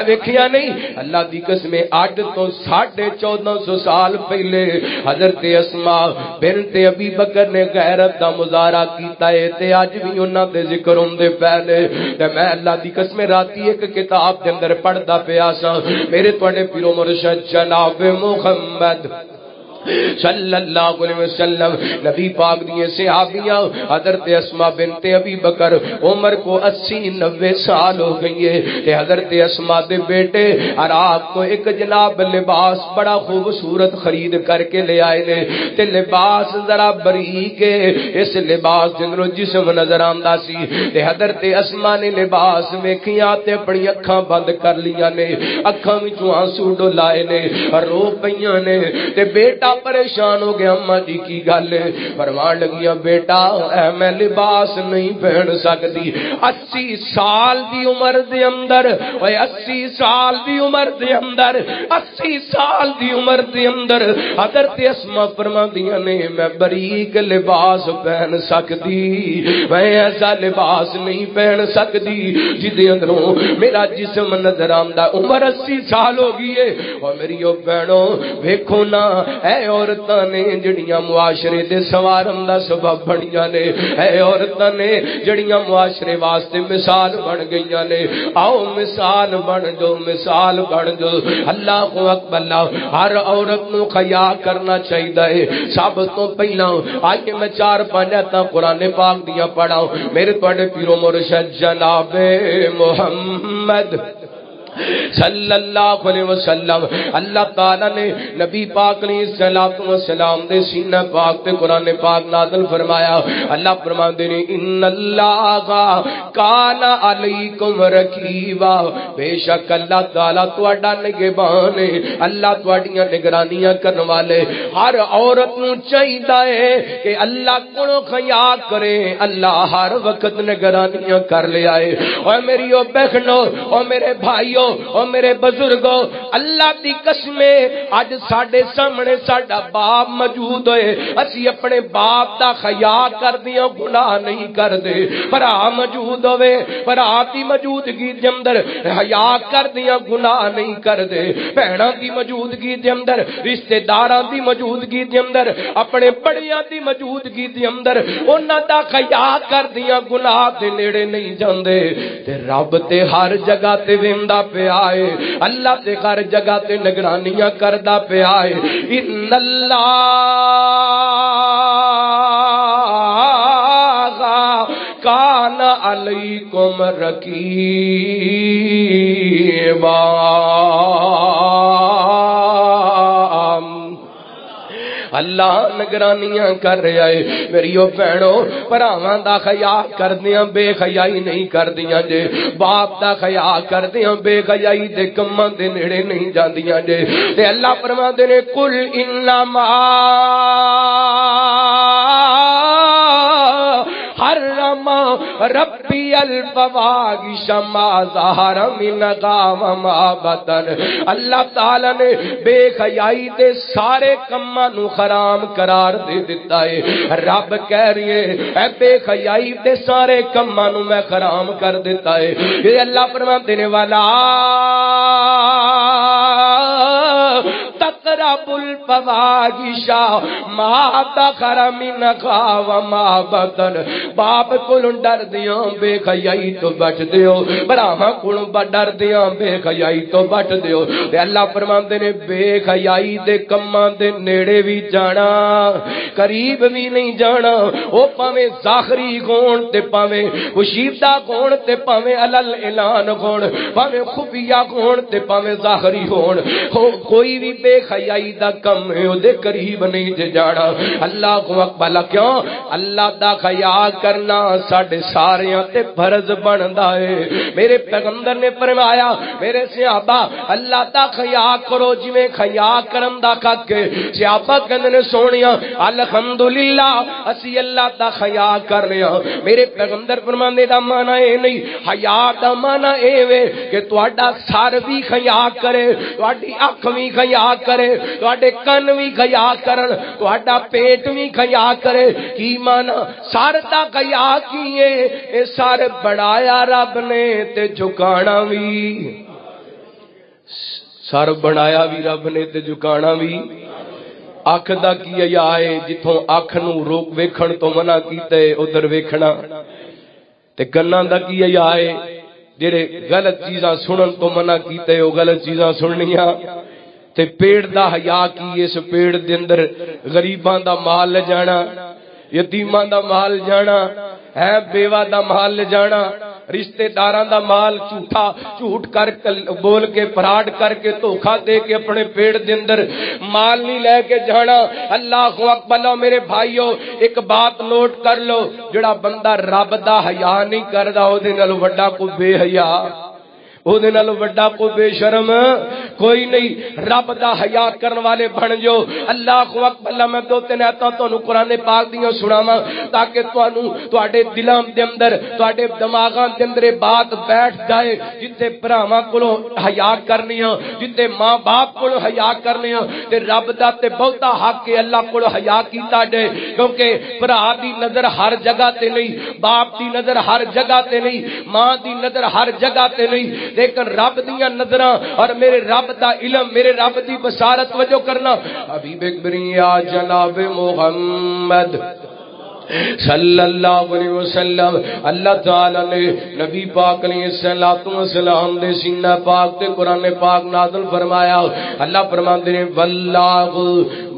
ویکھیا نہیں اللہ دی قسم اج تو 1450 سال پہلے حضرت اسماء بنت ابی بکر نے غیرت دا مظاہرہ کیتا ہے تے اج بھی انہاں دے ذکر ہوندے پے نے. تے میں اللہ دی قسم راتی ایک کتاب دے اندر پڑھدا پیا سا میرے تواڈے پیرو مرشد جناب محمد صلی اللہ علیہ وسلم نبی پاک دیے صحابیاں حضرت اسماء بنت ابی بکر عمر کو 80-90 سال ہو گئی ہے کہ حضرت اسماء دے بیٹے عراق کو ایک جناب لباس بڑا خوبصورت خرید کر کے لے آئے نے تے لباس ذرا باریک ہے اس لباس دے اندر جسم نظر آندا سی تے حضرت اسماء نے لباس ویکھیا تے اپنی اکھاں بند کر لیاں نے اکھاں وچوں آنسو ڈولائے نے رو پیاں نے تے بیٹا پریشان ہو گیا اماں جی کی گل فرمان لگیاں بیٹا میں لباس نہیں پہن سکتی 80 سال دی عمر دے اندر 80 سال دی عمر دے اندر 80 سال دی عمر دے اندر حضرت اسماء فرماندیاں نے میں باریک لباس پہن سکتی میں ایسا لباس نہیں پہن سکتی جدے اندروں میرا جسم نظر آندا عمر 80 سال ہو گئی ہے اور میری او بہنوں ویکھو نا اے عورتاں نے جڑیاں معاشرے دے سوارن دا سبب بنیاں نے اے عورتاں نے جڑیاں معاشرے واسطے مثال بن گئیاں نے آؤ مثال بن جو مثال بن جو اللہ اکبر اللہ ہر عورت نو حیا کرنا چاہیے سب تو پہلا آئیے میں 4-5 آیتاں قرآن پاک دیاں پڑھاؤں میرے تواڈے پیرو مرشد جناب محمد صلی اللہ علیہ وسلم اللہ تعالی نے نبی پاک علیہ الصلوۃ والسلام دے سینہ پاک تے قرآن پاک نازل فرمایا اللہ فرماندے نے ان اللہ کان علیکم رقیبا بے شک اللہ تعالی تواڈا نگہبان ہے اللہ تواڈیاں نگرانیاں کرن والے ہر عورت نو چاہیے کہ اللہ کولوں حیا کرے اللہ ہر وقت نگرانیاں کر لے آئے اور میری او بہنوں اور میرے بھائیوں اور میرے بزرگوں اللہ دی قسم اج ساڈے سامنے ساڈا باپ موجود ہوئے اسی اپنے باپ دا حیا کردیاں گناہ نہیں کردے بھرا موجود ہوئے بھرا دی موجودگی دے اندر حیا کردیاں گناہ نہیں کردے بہناں دی موجودگی دے اندر رشتہ داراں دی موجودگی دے اندر اپنے بڑیاں دی موجودگی دے اندر انہاں دا حیا کردیاں گناہ دے نیڑے نہیں جاندے تے رب تے ہر جگہ تے ویندا پیا ہے اللہ تے ہر جگہ تے نگرانیاں کردا پیا ہے ان اللہ کان علیکم رقیبا اللہ نگرانیاں کر رہا ہے میری او بہنوں بھراواں دا حیا کردیاں بے حیائی نہیں کردیاں جے باپ دا حیا کردیاں بے حیائی دے کماں دے نیڑے نہیں جاندیاں جے تے اللہ فرماندے نے کل انما حرم ربی الفواحش ما ظہر منہا وما بطن اللہ تعالی نے بے حیائی دے سارے کماں نو حرام قرار دے دیتا ہے رب کہہ رہی ہے اے بے حیائی دے سارے کماں نو میں حرام کر دیتا ہے یہ اللہ فرماتے نے والا تقرب الفواحش ما ظہر منہا وما بطن باپ کو ڈر دیاں بے حیائی تو بچ دیو براہاں کو ڈر دیاں بے حیائی تو بچ دیو تے اللہ فرماندے نے بے حیائی دے کماں دے نیڑے بھی جانا قریب بھی نہیں جانا او پاویں ظاہری ہون تے پاویں پوشیدہ ہون تے پاویں علل اعلان ہون پاویں خفیہ ہون تے پاویں ظاہری ہون کوئی بھی بے حیائی دا کم ہے او دے قریب نہیں جانا اللہ اکبر کیوں اللہ دا حیا کرنا ساڈے ساریاں تے فرض بندا ہے میرے پیغمبر نے فرمایا میرے صحابہ اللہ دا حیا کرو جویں حیا کرن دا حق ہے صحابہ کہندے نے سونیا الحمدللہ اسی اللہ دا حیا کر رہے ہاں میرے پیغمبر فرماندے دا معنی اے نہیں حیا دا معنی اے وے کہ تہاڈا سر بھی حیا کرے تہاڈی اکھ بھی حیا کرے تواڈے کن بھی حیا کرن تواڈا پیٹ بھی حیا کرے کی مانا سر دا حیا کی ہے اے سر بنایا رب نے تے جھکانا بھی سر بنایا بھی رب نے تے جھکانا بھی اکھ دا کی حیا ہے جتھوں اکھ نو روک ویکھن تو منع کیتے ادھر ویکھنا تے کناں دا کی حیا ہے جڑے غلط چیزاں سنن تو منع کیتے او غلط چیزاں سننیاں تے پیڑ دا حیا کی اس پیڑ دے اندر غریباں دا مال لے جانا یتیماں دا مال جانا ہے بیوہ دا مال لے جانا رشتے داراں دا مال جھوٹ کر بول کے فراڈ کر کے دھوکا دے کے اپنے پیڑ دے اندر مال نہیں لے کے جانا اللہ اکبر میرے بھائیو ایک بات نوٹ کر لو جڑا بندہ رب دا حیا نہیں کردا او دے نال وڈا کوئی بے حیا او دے نال وڈا کوئی بے شرم کوئی نہیں رب دا حیا کرن والے بن جو اللہ اکبر میں دو تین ایتاں تانوں قرآن پاک دیاں سناواں تاکہ تانوں تواڈے دلاں دے اندر تواڈے دماغاں دے اندر بات بیٹھ جائے جتے بھراواں کولوں حیا کرنی ہے جتے ماں باپ کولوں حیا کرنی ہے تے رب دا تے بہتا حق ہے اللہ کولوں حیا کیتا جائے کیونکہ بھرا دی نظر ہر جگہ تے نہیں باپ دی نظر ہر جگہ تے نہیں ماں دی نظر ہر جگہ تے نہیں لیکن رب دیاں نظراں اور میرے رب دا علم میرے رب دی بصارت وجہ کرنا حبیب اکبریا جناب محمد صلی اللہ علیہ وسلم اللہ تعالی نے نبی پاک علیہ الصلوۃ والسلام دے سینہ پاک تے قرآن پاک نازل فرمایا اللہ فرماندے نے واللہ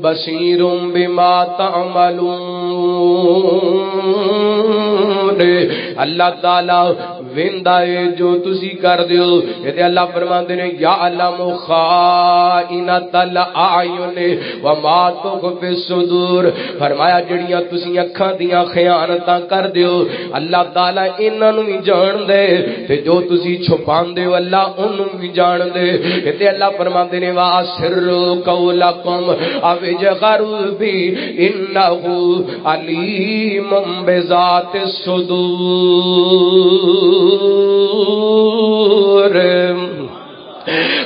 بصیر بما تعملون اللہ تعالی ویندا ہے جو تسی کر دیو تے اللہ فرماندے نے یا علم خائنۃ الاعین وما تخفی الصدور فرمایا جڑیاں تسی اکھاں دیاں خیانتاں کر دیو اللہ تعالی انہاں نوں بھی جان دے تے جو تسی چھپاندے ہو اللہ انہوں بھی جان دے تے اللہ فرماندے نے واسروا قولکم او اجهروا بی انہ علیم بذات الصدور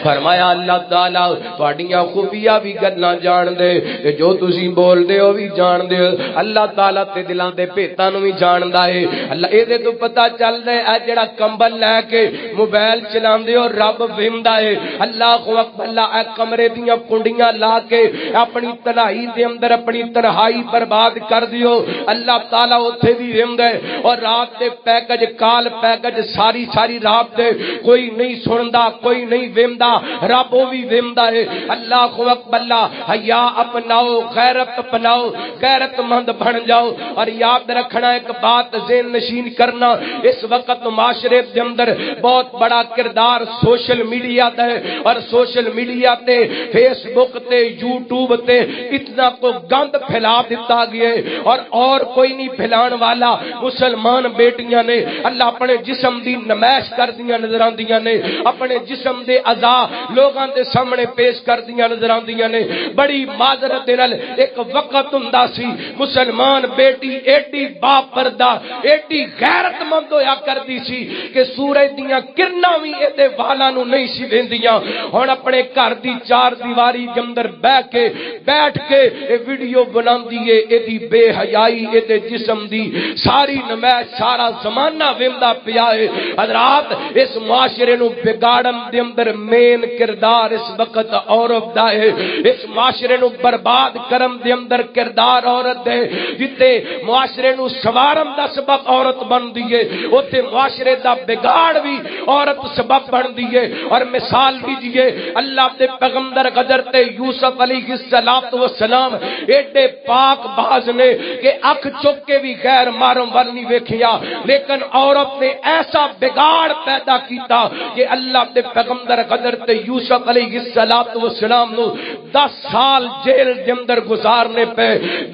فرمایا اللہ تعالی تواڈیاں خفیہ بھی گلاں جان دے جو تسی بول دے ہو بھی جان دے اللہ تعالی تے دلاں دے بھیتاں نوں بھی جاندا ہے اللہ اے دے تو پتہ چلدا ہے اے جڑا کمبل لے کے موبائل چلاندے ہو رب ویندا ہے اللہ اکبر اللہ اے کمرے دیاں کنڈیاں لا کے اپنی تنہائی دے اندر اپنی تنہائی برباد کر دیو اللہ تعالی اوتھے بھی ویندا ہے اور رات دے پیکج کال پیکج ساری رات دے کوئی نہیں سندا کوئی نہیں ویندا رب بھی ویندا ہے اللہ اکبر اللہ حیا اپناؤ غیرت اپناؤ غیرت مند بن جاؤ اور یاد رکھنا ایک بات ذہن نشین کرنا اس وقت معاشرے دے اندر بہت بڑا کردار سوشل میڈیا دا ہے اور سوشل میڈیا تے فیس بک تے یوٹیوب تے اتنا کو گند پھیلا دیتا گیا ہے اور کوئی نہیں پھیلان والا مسلمان بیٹیاں نے اللہ اپنے جسم دی نمائش کر دیاں نظر آندیاں نے اپنے جسم دے اعضاء لوگاں دے سامنے پیش کر دیاں نظر آندیاں نے بڑی معذرت نال ایک وقت ہوندا سی مسلمان بیٹی ایڈی با پردہ ایڈی غیرت مند ہویا کردی سی کہ سورج دیاں کرناں وی اے والاں نو نہیں سی ویندیاں ہن اپنے گھر دی چار دیواری دے اندر بیٹھ کے اے ویڈیو بناندی اے ایدی بے حیائی اے جسم دی ساری نمائش سارا زمانہ ویندا پیا ہے حضرات اس معاشرے نو بگاڑن دے اندر مین کردار اس وقت عورت دا ہے اس معاشرے نو برباد کرن دے اندر کردار عورت ہے جتے معاشرے نو سوارن دا سبب عورت بن دی ہے اوتے معاشرے دا بگاڑ بھی عورت سبب بن دی ہے اور مثال دیجئے اللہ دے پیغمبر حضرت یوسف علیہ السلام ایڈے پاک باز نے کہ اکھ چک کے بھی غیر مارم ول نہیں ویکھیا لیکن عورت نے ایسا بگاڑ پیدا کیتا کہ اللہ دے پیغمبر حضرت یوسف علیہ السلام نو 10 سال جیل دے اندر گزارنے پے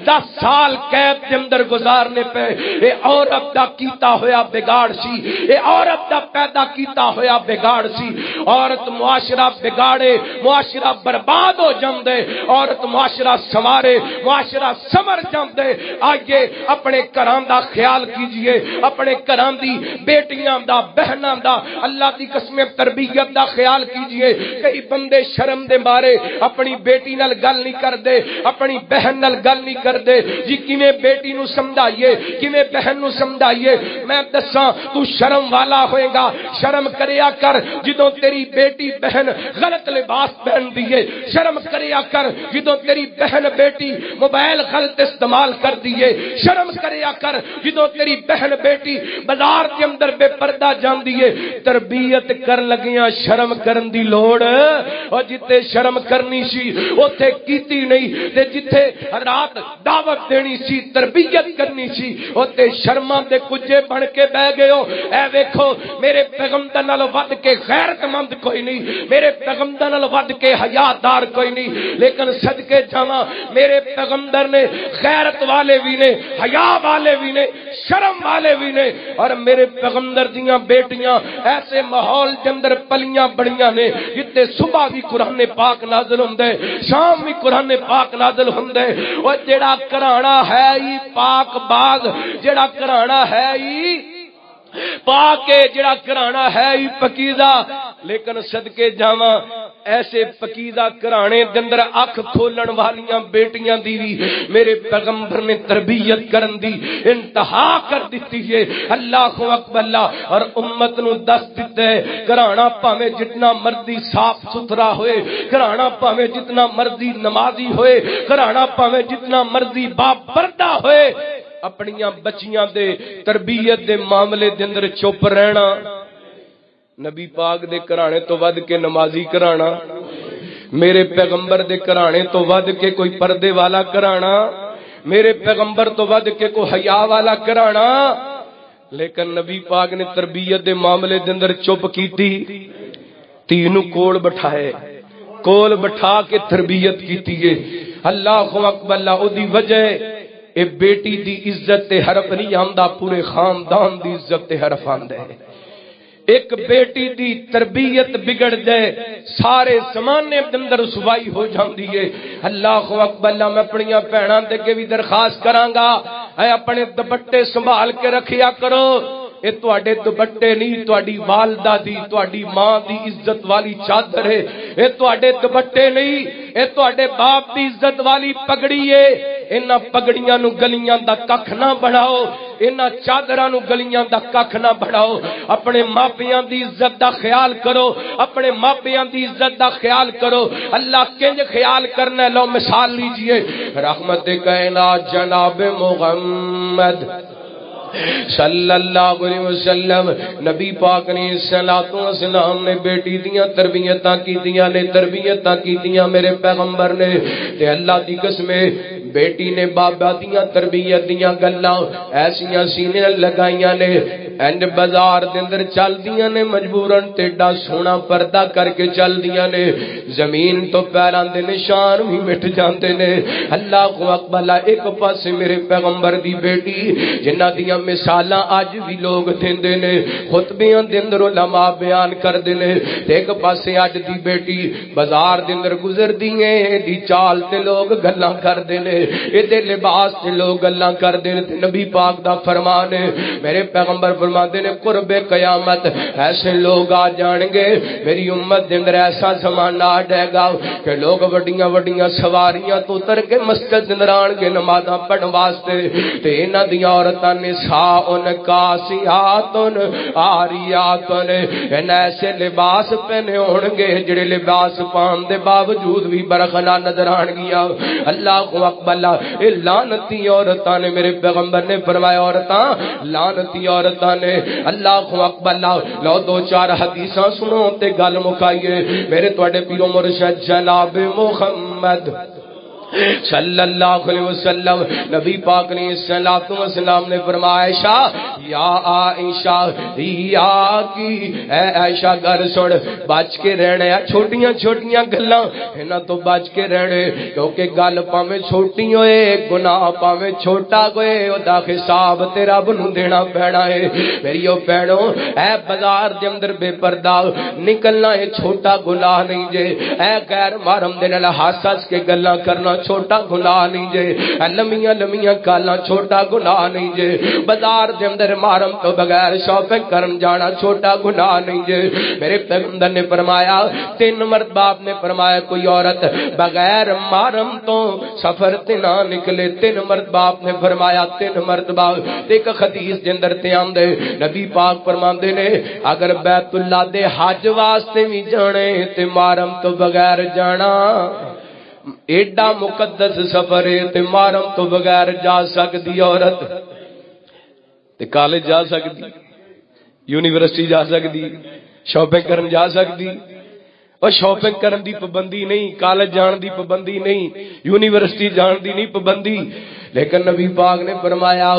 10 سال قید دے اندر گزارنے پے اے عورت دا کیتا ہویا بگاڑ سی اے عورت دا پیدا کیتا ہویا بگاڑ سی عورت معاشرہ بگاڑے معاشرہ برباد ہو جاندے عورت معاشرہ سوارے معاشرہ سمر جاندے آئیے اپنے گھراں دا خیال کیجئے اپنے گھراں دی بیٹیاں دا بہناں دا اللہ دی قسم تربیت دا خیال کیجئے ہے کئی بندے شرم دے مارے اپنی بیٹی نال گل نہیں کردے اپنی بہن نال گل نہیں کردے جی کیویں بیٹی نو سمجھائیے کیویں بہن نو سمجھائیے میں دساں تو شرم والا ہوئے گا شرم کریا کر جدوں تیری بیٹی بہن غلط لباس پہن دیے شرم کریا کر جدوں تیری بہن بیٹی موبائل غلط استعمال کر دیے شرم کریا کر جدوں تیری بہن بیٹی بازار کے اندر بے پردہ جان دیے تربیت کر لگیاں شرم کرن دی لوڑ اور جتے شرم کرنی سی اوتھے کیتی نہیں تے جتے رات دعوت دینی سی تربیت کرنی سی اوتے شرماں دے کجے بن کے بہ گئے ہو اے ویکھو میرے پیغمبر نال ود کے غیرت مند کوئی نہیں میرے پیغمبر نال ود کے حیادار کوئی نہیں لیکن صدقے جاواں میرے پیغمبر نے غیرت والے بھی نے حیا والے بھی نے شرم والے بھی نے اور میرے پیغمبر دیاں بیٹیاں ایسے ماحول کے اندر پلیاں بڑیاں نے جتے صبح بھی قرآن پاک نازل ہوندا ہے شام بھی قرآن پاک نازل ہوندا ہے او جڑا گھرانا ہے ہی پاک باغ جڑا گھرانا ہے ہی پاک جڑا گھرانا ہے ہی پکیزہ لیکن صدقے جاواں ایسے پکیزہ گھرانے دے اندر اکھ کھولن والیاں بیٹیاں دی بھی میرے پیغمبر نے تربیت کرن دی انتہا کر دیتی ہے اللہ اکبر اللہ اور امت نو دس دیتا ہے گھرانا پاویں جتنا مرضی صاف ستھرا ہوئے گھرانا پاویں جتنا مرضی نمازی ہوئے گھرانا پاویں جتنا مرضی باپردہ ہوئے اپنیاں بچیاں دے تربیت دے معاملے دے اندر چپ رہنا نبی پاک دے گھرانے تو ود کے نمازی گھرانا میرے پیغمبر دے گھرانے تو ود کے کوئی پردے والا گھرانا میرے پیغمبر تو ود کے کوئی حیا والا گھرانا لیکن نبی پاک نے تربیت دے معاملے دے اندر چپ کیتی تینوں کول بٹھائے کول بٹھا کے تربیت کیتی ہے اللہ اکبر اللہ او دی وجہ اے بیٹی دی عزت تے حرف نہیں آندا پورے خاندان دی عزت تے حرف آندا ہے ایک بیٹی دی تربیت بگڑ جائے سارے زمانے دے اندر رسوائی ہو جاندی ہے اللہ اکبر اللہ میں اپنیاں بہناں تے کے بھی درخواست کراں گا اے اپنے دوپٹے سنبھال کے رکھیا کرو اے تواڈے دوپٹے نہیں تواڈی والدہ دی تواڈی ماں دی عزت والی چادر ہے اے تواڈے دوپٹے نہیں اے تواڈے باپ دی عزت والی پگڑی ہے انہاں پگڑیاں نو گلیاں دا ککھ نہ بڑھاؤ انہاں چادراں نو گلیاں دا ککھ نہ بڑھاؤ اپنے ماپیاں دی عزت دا خیال کرو اپنے ماپیاں دی عزت دا خیال کرو اللہ کنج خیال کرنا ہے لو مثال لیجئے رحمت کائنات جناب محمد صلی اللہ علیہ وسلم نبی پاک نے صلوات و سلام نے بیٹی دیاں تربیتاں کیتیاں نے تربیتاں کیتیاں میرے پیغمبر نے تے اللہ دی قسم بیٹی نے بابا دیاں تربیت دیاں گلاں ایسیاں سینے لگائیاں نے اینڈ بازار دے اندر چل دیاں نے مجبورن ٹیڈا سونا پردہ کر کے چل دیاں نے زمین تو پیراں دے نشان بھی مٹ جاندے نے اللہ اکبر ایک پاسے میرے پیغمبر دی بیٹی جنہاں دیاں مثالاں اج بھی لوگ دیندے نے خطبیاں دے اندر علماء بیان کردے نے تے ایک پاسے اج دی بیٹی بازار دے اندر گزردی ہے دی چال تے لوگ گلاں کردے نے اے دے لباس تے لوگ گلاں کردے نے تے نبی پاک دا فرمان ہے میرے پیغمبر فرماتے نے قرب قیامت ایسے لوگ آ جان گے میری امت دے اندر ایسا زمانہ آ جائے گا کہ لوگ وڈیاں وڈیاں سواریاں تو اتر کے مسجد دے اندر آن گے نمازاں پڑھن واسطے تے انہاں دی عورتاں نساء کاسیات عاریات ان ایسے لباس پہنے ہون گے جڑے لباس پان دے باوجود بھی برخنا نظر آن گیا اللہ اکبر اے لعنتی عورتاں نے میرے پیغمبر نے فرمایا عورتاں لعنتی عورتاں نے اللہ اکبر لو دو چار حدیثاں سنو تے گل مکائیے میرے تواڈے پیرو مرشد جناب محمد صلی اللہ علیہ وسلم نبی پاک نے صلوات و سلام نے فرمایا عائشہ یا عائشہ یا کی اے عائشہ گھر سن بچ کے رہنا چھوٹیاں چھوٹیاں گلاں انہاں تو بچ کے رہنے کیونکہ گل پاویں چھوٹی ہوئے گناہ پاویں چھوٹا ہوئے او دا حساب تے رب نوں دینا پینا ہے میریو بہنو اے بازار دے اندر بے پردہ نکلنا اے چھوٹا گناہ نہیں جے اے غیر محرم دے نال ہنس ہنس کے گلاں کرنا چھوٹا گناہ نہیں جے، لمیاں لمیاں گالاں چھوٹا گناہ نہیں جے، بازار دے اندر محرم تو بغیر شاپنگ کرن جانا چھوٹا گناہ نہیں جے۔ میرے پیغمبر نے فرمایا 3 مرتبہ آپ نے فرمایا کوئی عورت بغیر محرم تو سفر تے نہ نکلے، 3 مرتبہ آپ نے فرمایا 3 مرتبہ۔ ایک حدیث دے اندر تے آندے نبی پاک فرماندے نے اگر بیت اللہ دے حج واسطے بھی جانے تے محرم تو بغیر جانا ایڈا مقدس سفر ہے تے محرم تو بغیر جا سکتی عورت تے کالج جا سکتی، یونیورسٹی جا سکتی، شاپنگ کرن جا سکتی۔ اور شاپنگ کرن دی پابندی نہیں، کالج جان دی پابندی نہیں، یونیورسٹی جان دی نہیں پابندی، لیکن نبی پاک نے فرمایا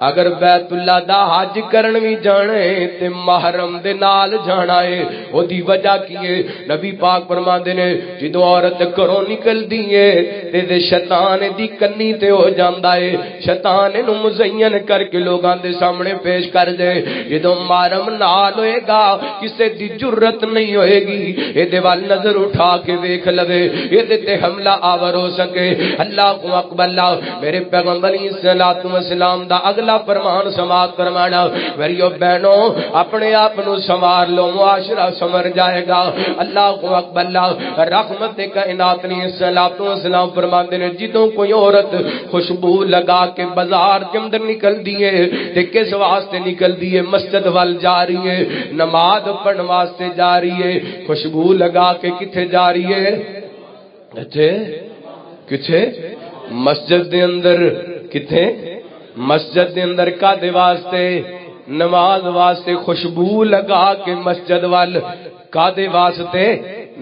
اگر بیت اللہ دا حج کرن بھی جانے تے محرم دے نال جانا ہے۔ او دی وجہ کی ہے؟ نبی پاک فرماندے نے جدوں عورت گھروں نکلدی ہے تے شیطان دی کنی تے ہو جاندا ہے، شیطان نو مزین کر کے لوگاں دے سامنے پیش کر دے۔ جدوں محرم نال ہوئے گا کسے دی جرت نہیں ہوئے گی اے دے وال نظر اٹھا کے ویکھ لوے، اے دے تے حملہ آور ہو سکے۔ اللہ اکبر۔ اللہ میرے پیغمبر علیہ الصلوۃ والسلام دا اگلا فرمان سماعت فرمانا میریو بہنوں اپنے آپ نو سنوار لو، معاشرہ سنور جائے گا۔ اللہ اکبر۔ اللہ رحمت کائنات نے الصلوۃ والسلام فرماندے نے جدوں کوئی عورت خوشبو لگا کے بازار کے اندر نکل دیے تے کس واسطے نکل دیے؟ مسجد وال جا رہی ہے، نماز پڑھن واسطے جا رہی ہے، خوشبو لگا کے کتھے جا رہی ہے؟ کتھے؟ مسجد دے اندر۔ کتھے؟ مسجد دے اندر کا دے واسطے؟ نماز واسطے خوشبو لگا کے مسجد وال کا دے واسطے؟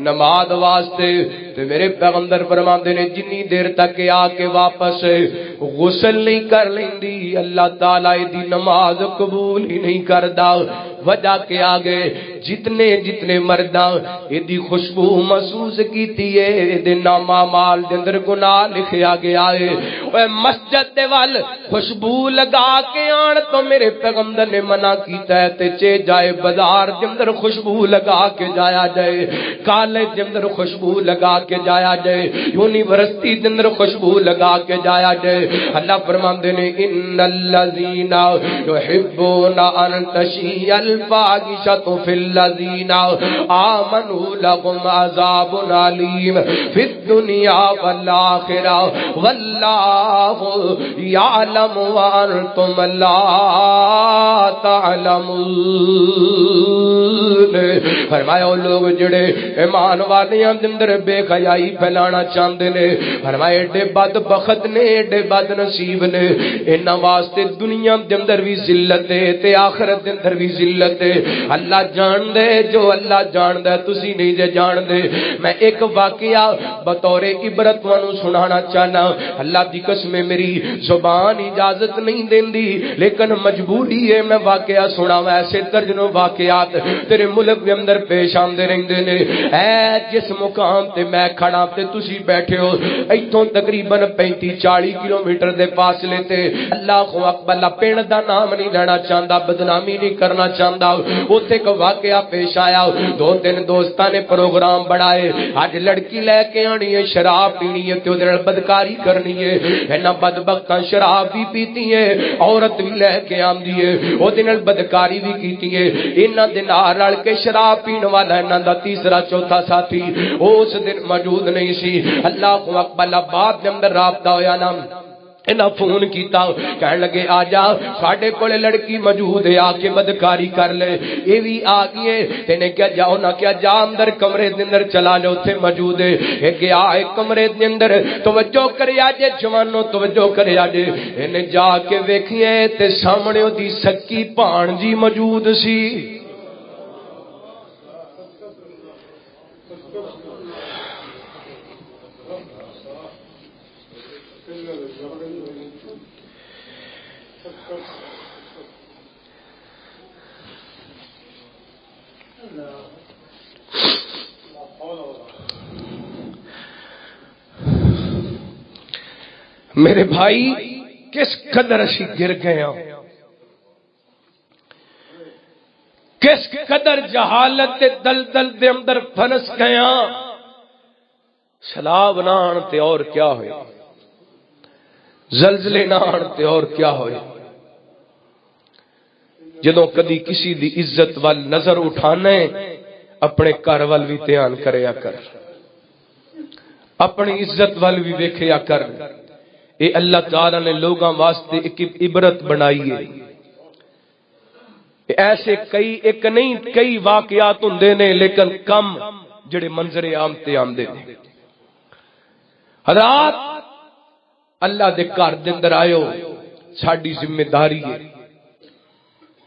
نماز واسطے۔ تو میرے پیغمبر فرماندے نے جنی دیر تک آ کے واپس غسل نہیں کر لیندی اللہ تعالی دی نماز قبول ہی نہیں کردا۔ وجہ کے آگے جتنے مرداں ایدی خوشبو محسوس کیتی ہے دے نامہ مال دے اندر گناہ لکھیا گیا ہے۔ اے مسجد دے وال خوشبو لگا کے آن تو میرے پیغمبر نے منع کیتا ہے تے چے جائے بازار دے اندر خوشبو لگا کے جایا جائے، کالج دے اندر خوشبو لگا کے جایا جائے، یونیورسٹی دے اندر خوشبو لگا کے جایا جائے۔ اللہ فرماندے نے ان الذین یحبون ان تشیع الفاحشۃ فی الذین آمنوا لهم عذاب علیم فی الدنیا والآخرہ واللہ یعلم وانتم لا تعلمون۔ فرمایا لوگ جڑے ایمان والیاں دے اندر بے حیائی پھیلانا چاہندے نے، فرمایا ایڈے بدبخت نے، ایڈے بد نصیب نے، انہاں واسطے دنیا دے اندر بھی ذلت ہے تے آخرت دے اندر بھی ذلت ہے۔ اللہ جان دے جو اللہ جان دے تسی نہیں جے جان دے۔ میں ایک واقعہ بطور عبرت تانوں سنانا چاہنا، اللہ دی قسم میری زبان اجازت نہیں دیندی لیکن مجبوری ہے میں واقعہ سناواں۔ ایسے درجنوں واقعات تیرے ملک دے اندر پیش آندے رہندے نے۔ اے جس مقام تے میں کھڑا تے تسی بیٹھے ہو ایتھوں تقریباً 35-40 کلومیٹر دے فاصلے تے اللہ اکبر۔ اللہ پنڈ دا نام نہیں لینا چاہندا، بدنامی نہیں کرنا چاہندا۔ اوتھے ایک واقعہ پیش آیا، 2-3 دوستاں نے پروگرام بڑھائے، اج لڑکی لے کے آنی ہے، شراب پینی ہے تے اودے نال بدکاری کرنی ہے۔ انہاں بدبختاں شراب بھی پیتی ہے، عورت بھی لے کے آندی ہے، اودے نال بدکاری بھی کیتی ہے۔ انہاں دے نال رل کے شراب پین والا انہاں دا تیسرا چوتھا ساتھی اس دن موجود نہیں سی۔ اللہ اکبر۔ بعد دے اندر رابطہ ہویا نا، انہاں فون کیتا، کہنے لگے آ جا ساڈے کولے لڑکی موجود ہے، آ کے بدکاری کر لے۔ یہ بھی آ گئے، تینے کیا جاؤ نہ کیا جا اندر کمرے دے اندر چلا جاؤ، اوتھے موجود ہے۔ یہ گیا ایک کمرے دے اندر، توجہ کریا جے جوانو توجہ کریا جے، انہیں جا کے ویکھیے تے سامنے دی سکی بھانجی موجود سی۔ میرے بھائی کس قدر اسی گر گئے ہوں، کس قدر جہالت دے دلدل دے اندر پھنس گئے ہوں۔ سیلاب نہ آن تے اور کیا ہوئے، زلزلے نہ آن تے اور کیا ہوئے، جدوں کدی کسی دی عزت وال نظر اٹھانے اپنے گھر وال بھی دھیان کریا کر، اپنی عزت وال بھی ویکھیا کر۔ اے اللہ تعالی نے لوگاں واسطے ایک عبرت بنائی ہے۔ ایسے کئی ایک نہیں کئی واقعات ہوندے نے، لیکن کم جڑے منظر عام تے آندے نے۔ حضرات اللہ دے گھر دے اندر آئیو، ساڈی ذمہ داری ہے،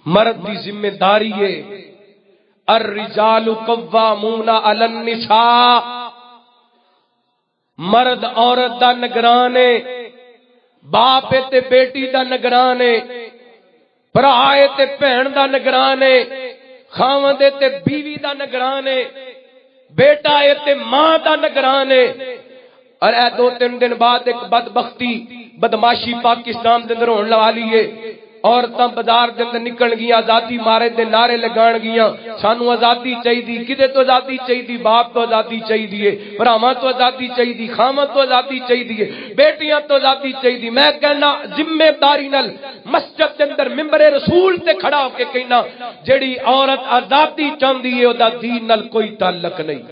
مرد دی ذمہ داری ہے۔ الرجال قوامون علی النساء، مرد عورت دا نگران ہے، باپ تے بیٹی دا نگران ہے، بھرا تے بہن دا نگران ہے، خاوند تے بیوی دا نگران ہے، بیٹا تے ماں دا نگران ہے۔ اور اے 2-3 دن بعد ایک بدبختی بدماشی پاکستان دے اندر ہون والی ہے۔ عورتاں بازار دے اندر نکل گیاں، آزادی مارے دے نعرے لگان گیاں، سانو آزادی چاہیے، کدے تو آزادی چاہیے، باپ تو آزادی چاہیے، بھراواں تو آزادی چاہیے، خاواں تو آزادی چاہیے، بیٹیاں تو آزادی چاہیے۔ میں کہنا ذمہ داری نال مسجد دے اندر ممبر رسول تے کھڑا ہو کے کہنا، جڑی عورت آزادی چاہندی ہے او دا دین نال کوئی تعلق نہیں،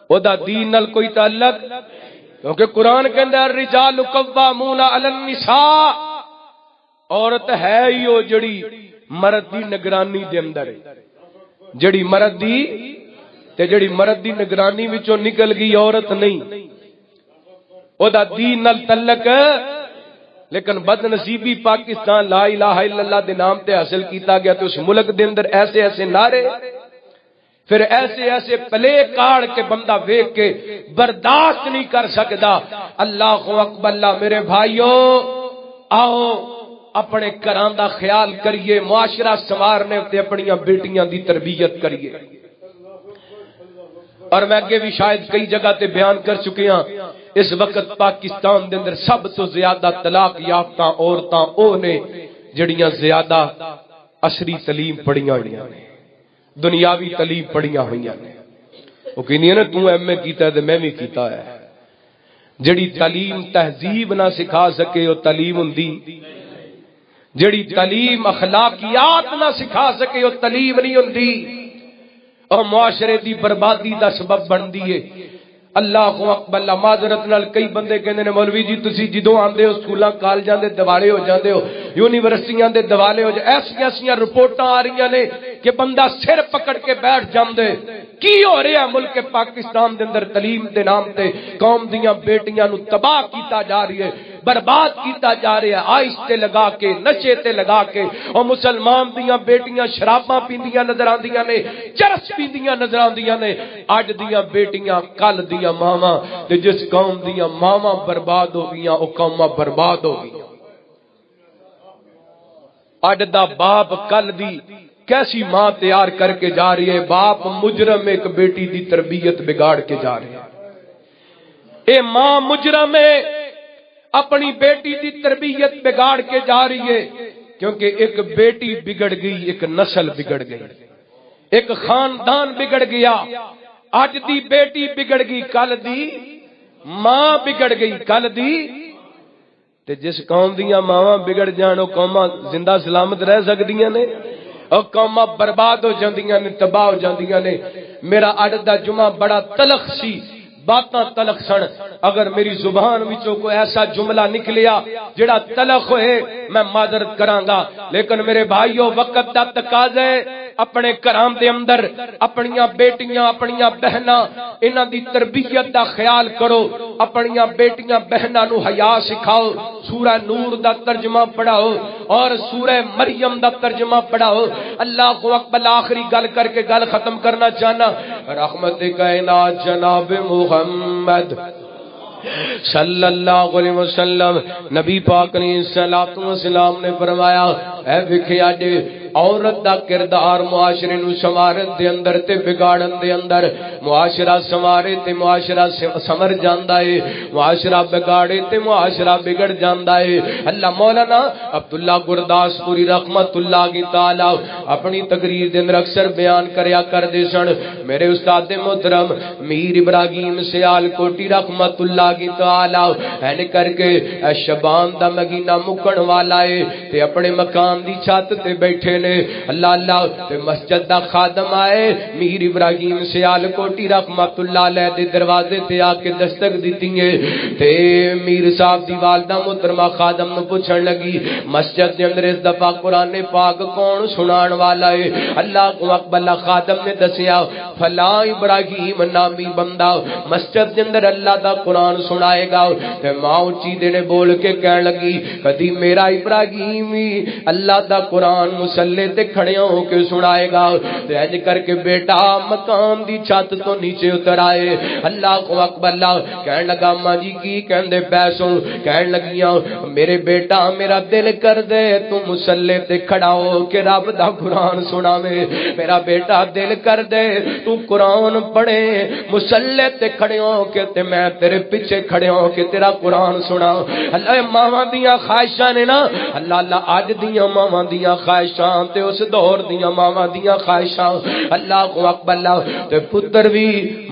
او دا دین نال کوئی تعلق، کیونکہ قرآن کے اندر الرجال قوامون علی النساء، عورت ہے ہی وہ جڑی مرد دی نگرانی دے اندر ہے، جڑی مرد دی تے جڑی مرد دی نگرانی وچوں نکل گئی عورت نہیں، او دا دین نال تعلق۔ لیکن بد نصیبی پاکستان لا الہ الا اللہ دے نام تے حاصل کیتا گیا، تو اس ملک دے اندر ایسے ایسے نعرے، پھر ایسے ایسے پلے کاڑ کے بندہ ویکھ کے برداشت نہیں کر سکدا۔ اللہ اکبر، اللہ میرے بھائیو، آؤ اپنے گھراں دا خیال کریے، معاشرہ سنوارنے تے اپنیاں بیٹیاں دی تربیت کریے۔ اور میں اگے بھی شاید کئی جگہ تے بیان کر چکے ہاں، اس وقت پاکستان دے اندر سب تو زیادہ طلاق یافتہ عورتاں او نے جڑیاں زیادہ عصری تعلیم پڑھیاں ہوئیاں نے، دنیاوی تعلیم پڑھیاں ہوئیاں نے۔ وہ کہنی ہے نا تو ایم اے کیتا ہے تے میں بھی کیتا ہے۔ جڑی تعلیم تہذیب نہ سکھا سکے وہ تعلیم ہوندی، جڑی تعلیم اخلاقیات نہ سکھا سکے وہ تعلیم نہیں ہوندی، اور معاشرے دی بربادی دا سبب بندی ہے۔ اللہ اکبر، اللہ معذرت نال کئی بندے کہندے نے مولوی جی تسی جدوں آندے ہو سکولاں کالجاں دے دیوالے ہو جاندے ہو، یونیورسٹیاں دے دیوالے ہو جاندے، ایسیاں رپورٹاں آ رہی نے کہ بندہ سر پکڑ کے بیٹھ جاندے۔ کی ہو رہا ہے ملک پاکستان دے اندر؟ تعلیم دے نام تے قوم دیاں بیٹیاں نو تباہ کیتا جا رہی ہے، برباد کیتا جا رہا ہے، آئس تے لگا کے، نشے تے لگا کے۔ اور مسلمان دیاں بیٹیاں شراباں پیندیاں نظر آندیاں نے، چرس پیندیاں نظر آندیاں نے۔ اج دیاں بیٹیاں کل دیاں ماواں، تے جس قوم دیاں ماواں برباد ہو گئیاں او قوماں برباد ہو گئیاں۔ اج دا باپ کل دی کیسی ماں تیار کر کے جا رہی ہے؟ باپ مجرم ایک بیٹی دی تربیت بگاڑ کے جا رہے ہیں۔ اے ماں مجرم ہے، اپنی بیٹی دی تربیت بگاڑ کے جا رہی ہے، کیونکہ ایک بیٹی بگڑ گئی، ایک نسل بگڑ گئی، ایک خاندان بگڑ گیا۔ اج دی بیٹی بگڑ گئی، کل دی ماں بگڑ گئی، کل دی تے جس قوم دیاں ماواں بگڑ جان او قوماں زندہ سلامت رہ سکدیاں نے، او قوماں برباد ہو جاندیاں نے، تباہ ہو جاندیاں نے۔ میرا اج دا جمعہ بڑا تلخ سی، باتاں تلخ سن، اگر میری زبان وچوں کوئی ایسا جملہ نکلیا جڑا تلخ ہوئے میں معذرت کراں گا، لیکن میرے بھائیو وقت دا تقاضا ہے، اپنے گھراں دے اندر اپنیاں بیٹیاں اپنیاں بہناں انہاں دی تربیت دا خیال کرو، اپنیاں بیٹیاں بہناں نو حیا سکھاؤ، سورہ نور دا ترجمہ پڑھاؤ اور سورہ مریم دا ترجمہ پڑھاؤ۔ اللہ اکبر، آخری گل کر کے گل ختم کرنا چاہنا، رحمت کائنات جناب محمد صلی اللہ علیہ وسلم نبی پاک نے صلوات و سلام نے فرمایا، اے ویکھیا جے عورت دا کردار معاشرے نو سنوارن دے اندر تے بگاڑن دے اندر معاشرہ سنوارے تے معاشرہ سنور جاندا ہے معاشرہ بگاڑے تے معاشرہ بگڑ جاندا ہے اللہ مولانا عبداللہ گرداس پوری رحمت اللہ کی تعالی اپنی تقریر دے اندر اکثر بیان کریا کر دے سن میرے استاد محترم میر ابراہیم سیال کوٹی رحمت اللہ کی تعالی این کر کے شبان دا مہینہ مکن والا ہے تے اپنے مکان دی چھت تے بیٹھے نے اللہ اللہ تے مسجد دا خادم آئے میر ابراہیم سیال کوٹی رحمت اللہ علیہ دے دروازے تے آ کے دستک دیتی ہے تے میر صاحب دی والدہ محترمہ خادم نو پوچھن لگی مسجد دے اندر اس دفعہ قرآن پاک کون سنان والا ہے اللہ کو اکبر خادم نے دسیا فلاں ابراہیم نامی بندہ مسجد دے اندر اللہ دا قرآن سنائے گا تے ماں اونچی دے نے بول کے کہن لگی کدی میرا ابراہیم ہی اللہ دا قرآن مصلی تے کھڑے ہو کے سنائے گا تے انج کر کے بیٹا مکان دی چھت تو نیچے اتر آئے اللہ کو اکبر اللہ کہن لگا ماں جی کی کہندے پیسوں کہن لگیاں میرے بیٹا میرا دل کر دے تو مصلی تے کھڑا ہو کے رب دا قرآن سناوے میرا بیٹا دل کر دے تو قرآن پڑھے مصلی تے کھڑے ہو کے تے میں تیرے پیچھے کھڑے ہو کے تیرا قرآن سنا اللہ ماواں دیاں خواہشاں نے نا اللہ اللہ اج دیاں ماواں دیاں خواہشاں تے اس دور دیاں ماواں دیاں خواہشاں اللہ کو اکبر اللہ تے پتر بھی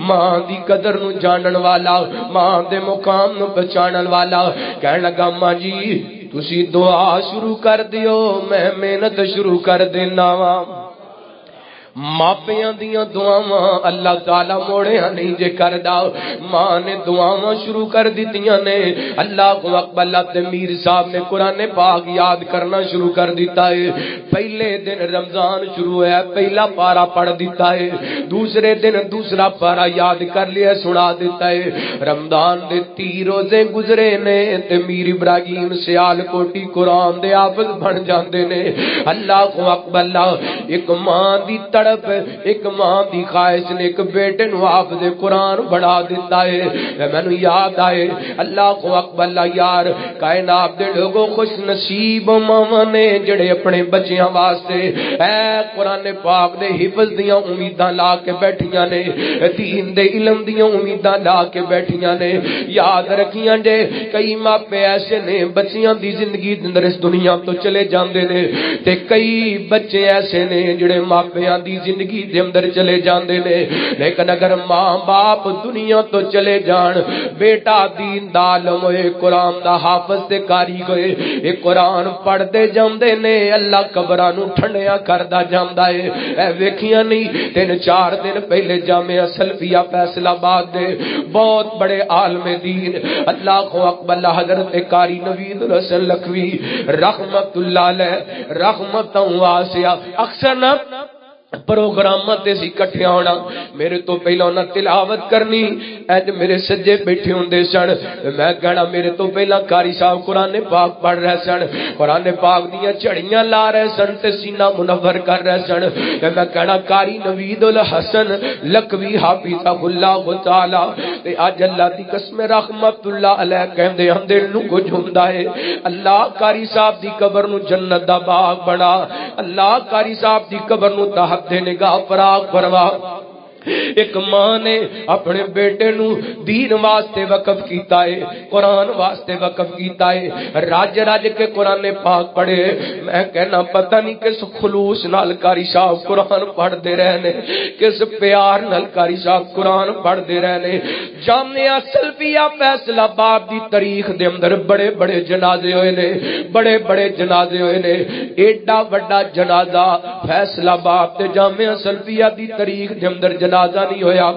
ماں دی قدر نو جانن والا ماں دے مقام نو پہچانن والا کہن لگا ماں جی تسی دعا شروع کر دیو میں محنت شروع کر دینا وا ماپیاں دیاں دعاواں اللہ تعالی موڑیاں نہیں جے کردا ماں نے دعاواں شروع کر دتیاں نے اللہ کو اکبر اللہ تے میر صاحب نے قرآن پاک یاد کرنا شروع کر دیتا ہے پہلے دن رمضان شروع ہے پہلا پارا پڑھ دیتا ہے دوسرے دن دوسرا پارا یاد کر لیا سنا دیتا ہے رمضان دے 30 روزے گزرے نے تے میر ابراہیم سیال کوٹی قرآن دے حافظ بن جاندے نے اللہ کو اکبر اللہ ایک ماں دی ایک ماں دی خواہش نے ایک بیٹے نو حافظ قرآن بڑھا دیتا ہے میں نے یاد آئے اللہ کو اکبر اللہ یار کائنات دے لوگوں خوش نصیب ماں نے جڑے اپنے بچیاں واسطے اے قرآن پاک دے حفظ دیاں امیداں لا کے بیٹھیاں نے دین دے علم دیاں امیداں لا کے بیٹھیاں نے یاد رکھیاں جے کئی ماپے ایسے نے بچیاں دی زندگی دے اندر اس دنیا تو چلے جاندے نے تے کئی بچے ایسے نے جڑے ماپیاں دی زندگی دے اندر چلے جاندے نے لیکن اگر ماں باپ دنیا تو چلے جان بیٹا دین دا عالم ہوئے قرآن دا حافظ تے کاری ہوئے ایک قرآن پڑھ دے جاندے نے اللہ قبراں نو ٹھنڈیاں کردا جاندا ہے اے ویکھیاں نہیں 3-4 دن پہلے جامعہ سلفیہ فیصل آباد دے بہت بڑے عالم دین اللہ کو اکبر اللہ حضرت قاری نوید الحسن لکھوی رحمت اللہ علیہ رحمت واسعہ اکثر نہ پروگرام تے سی کٹھے ہونا میرے تو پہلا انہاں تلاوت کرنی اج میرے سجے بیٹھے ہوندے سن میں کہنا میرے تو پہلا قاری صاحب قرآن پاک پڑھ رہے سن قرآن پاک دیاں چڑیاں لا رہے سن تے سینہ منور کر رہے سن تے میں کہنا قاری نوید الحسن لکوی حافظہ اللہ تعالی تے اج اللہ دی قسم رحمت اللہ علیہ کہندے ہم دل نو کچھ ہوندا ہے اللہ قاری صاحب دی قبر نو جنت دا باغ بنا اللہ قاری صاحب دی قبر نو تحت دے نگاہ فراغ فرما ایک ماں نے اپنے بیٹے نو دین واسطے وقف کیتا ہے قرآن واسطے وقف کیتا ہے راج راج کے قرآن پاک پڑھے میں کہنا پتہ نہیں کس خلوص نال قاری صاحب قرآن پڑھ دے رہنے کس پیار نال قاری صاحب قرآن پڑھ دے رہنے جامعہ سلفیہ فیصل آباد دی تاریخ دے اندر بڑے بڑے جنازے ہوئے نے بڑے بڑے جنازے ہوئے نے ایڈا بڑا جنازہ فیصل آباد تے جامعہ سلفیہ دی تاریخ دے اندر جنازہ نہیں ہویا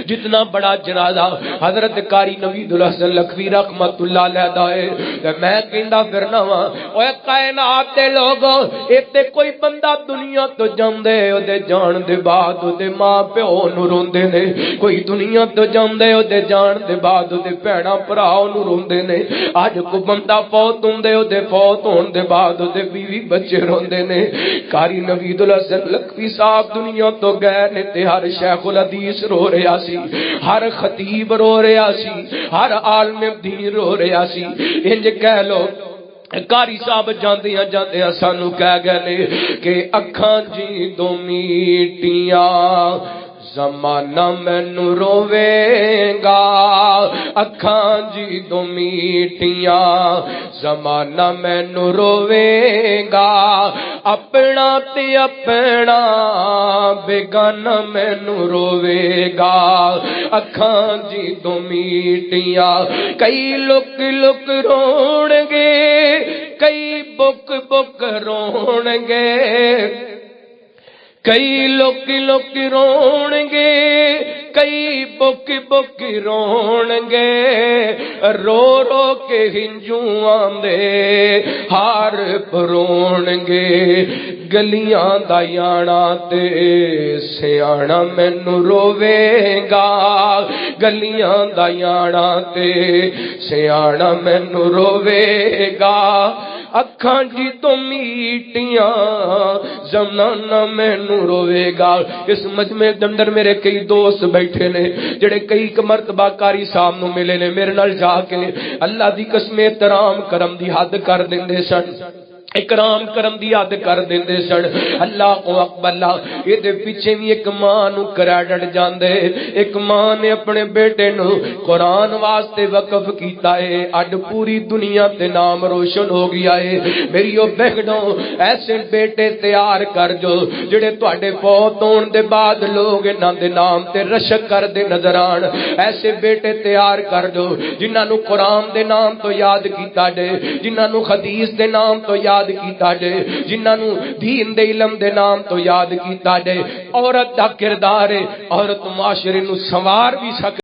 جتنا بڑا جنازہ حضرت قاری نوید الحسن لکھوی رحمت اللہ علیہ دا ہے میں کہندا پھرنا وا اوے کائنات دے لوگو ایتے کوئی بندہ دنیا تو جاندے او دے جان دے بعد او دے ماں پیو نو روندے نے کوئی دنیا تو جاندے او دے جان دے بعد او دے بہنا بھرا نو روندے نے اج کو بندہ فوت ہوندے او دے فوت ہون دے بعد او دے بیوی بچے روندے نے قاری نوید الحسن لکھوی صاحب دنیا تو گئے نے تے ہر شیخ الحدیث رو رہے سی ہر خطیب رو رہا سی ہر عالم دین رو رہا سی انج کہہ لو قاری صاحب جاندیاں جاندیاں سانو کہہ گئے نے کہ اکھاں جی دو میٹیاں زمانہ مینو روے گا، اکھاں جی دو میٹیاں زمانہ مینو روے گا، اپنا تے اپنا بیگانہ مینو روے گا، اکھاں جی دو میٹیاں کئی لک لک رون گے، کئی بک بک رون گے، کئی لوک لوک رون گے، کئی بک بک رون گے، رو رو کے ہنجو آندے ہار پرون گے، گلیاں دا یانا تے سیانا مینو روے گا، گلیاں دا یانا تے سیانا مینو روے گا، اکھاں جی تو میٹیاں زمانہ مینو روے گا۔ اس مجمع دے اندر میرے کئی دوست بیٹھے نے جڑے کئی مرتبہ قاری صاحب نو ملے نے، میرے نال جا کے اللہ دی قسم احترام کرم دی حد کر دیندے سن، اکرام کرم دی یاد کر دیندے سن، اللہ کو اکبر اللہ۔ یہ دے پیچھے بھی ایک ماں نو کریڈٹ جاندے، ایک ماں نے اپنے بیٹے نو قرآن واسطے وقف کیتا ہے، اج پوری دنیا تے نام روشن ہو گیا ہے۔ میری او بہنوں ایسے بیٹے تیار کر جو جڑے تواڈے فوت ہون دے بعد لوگ انہاں دے نام تے رشک کر دے نظر آن، ایسے بیٹے تیار کر جو جنہاں نو قرآن دے نام تو یاد کیتا جے، جنہاں نو حدیث دے نام تو یاد کیتا جے، جنہاں نو دین دے علم دے نام تو یاد کیتا جے۔ عورت دا کردار ہے، عورت معاشرے نو سنوار بھی سکتی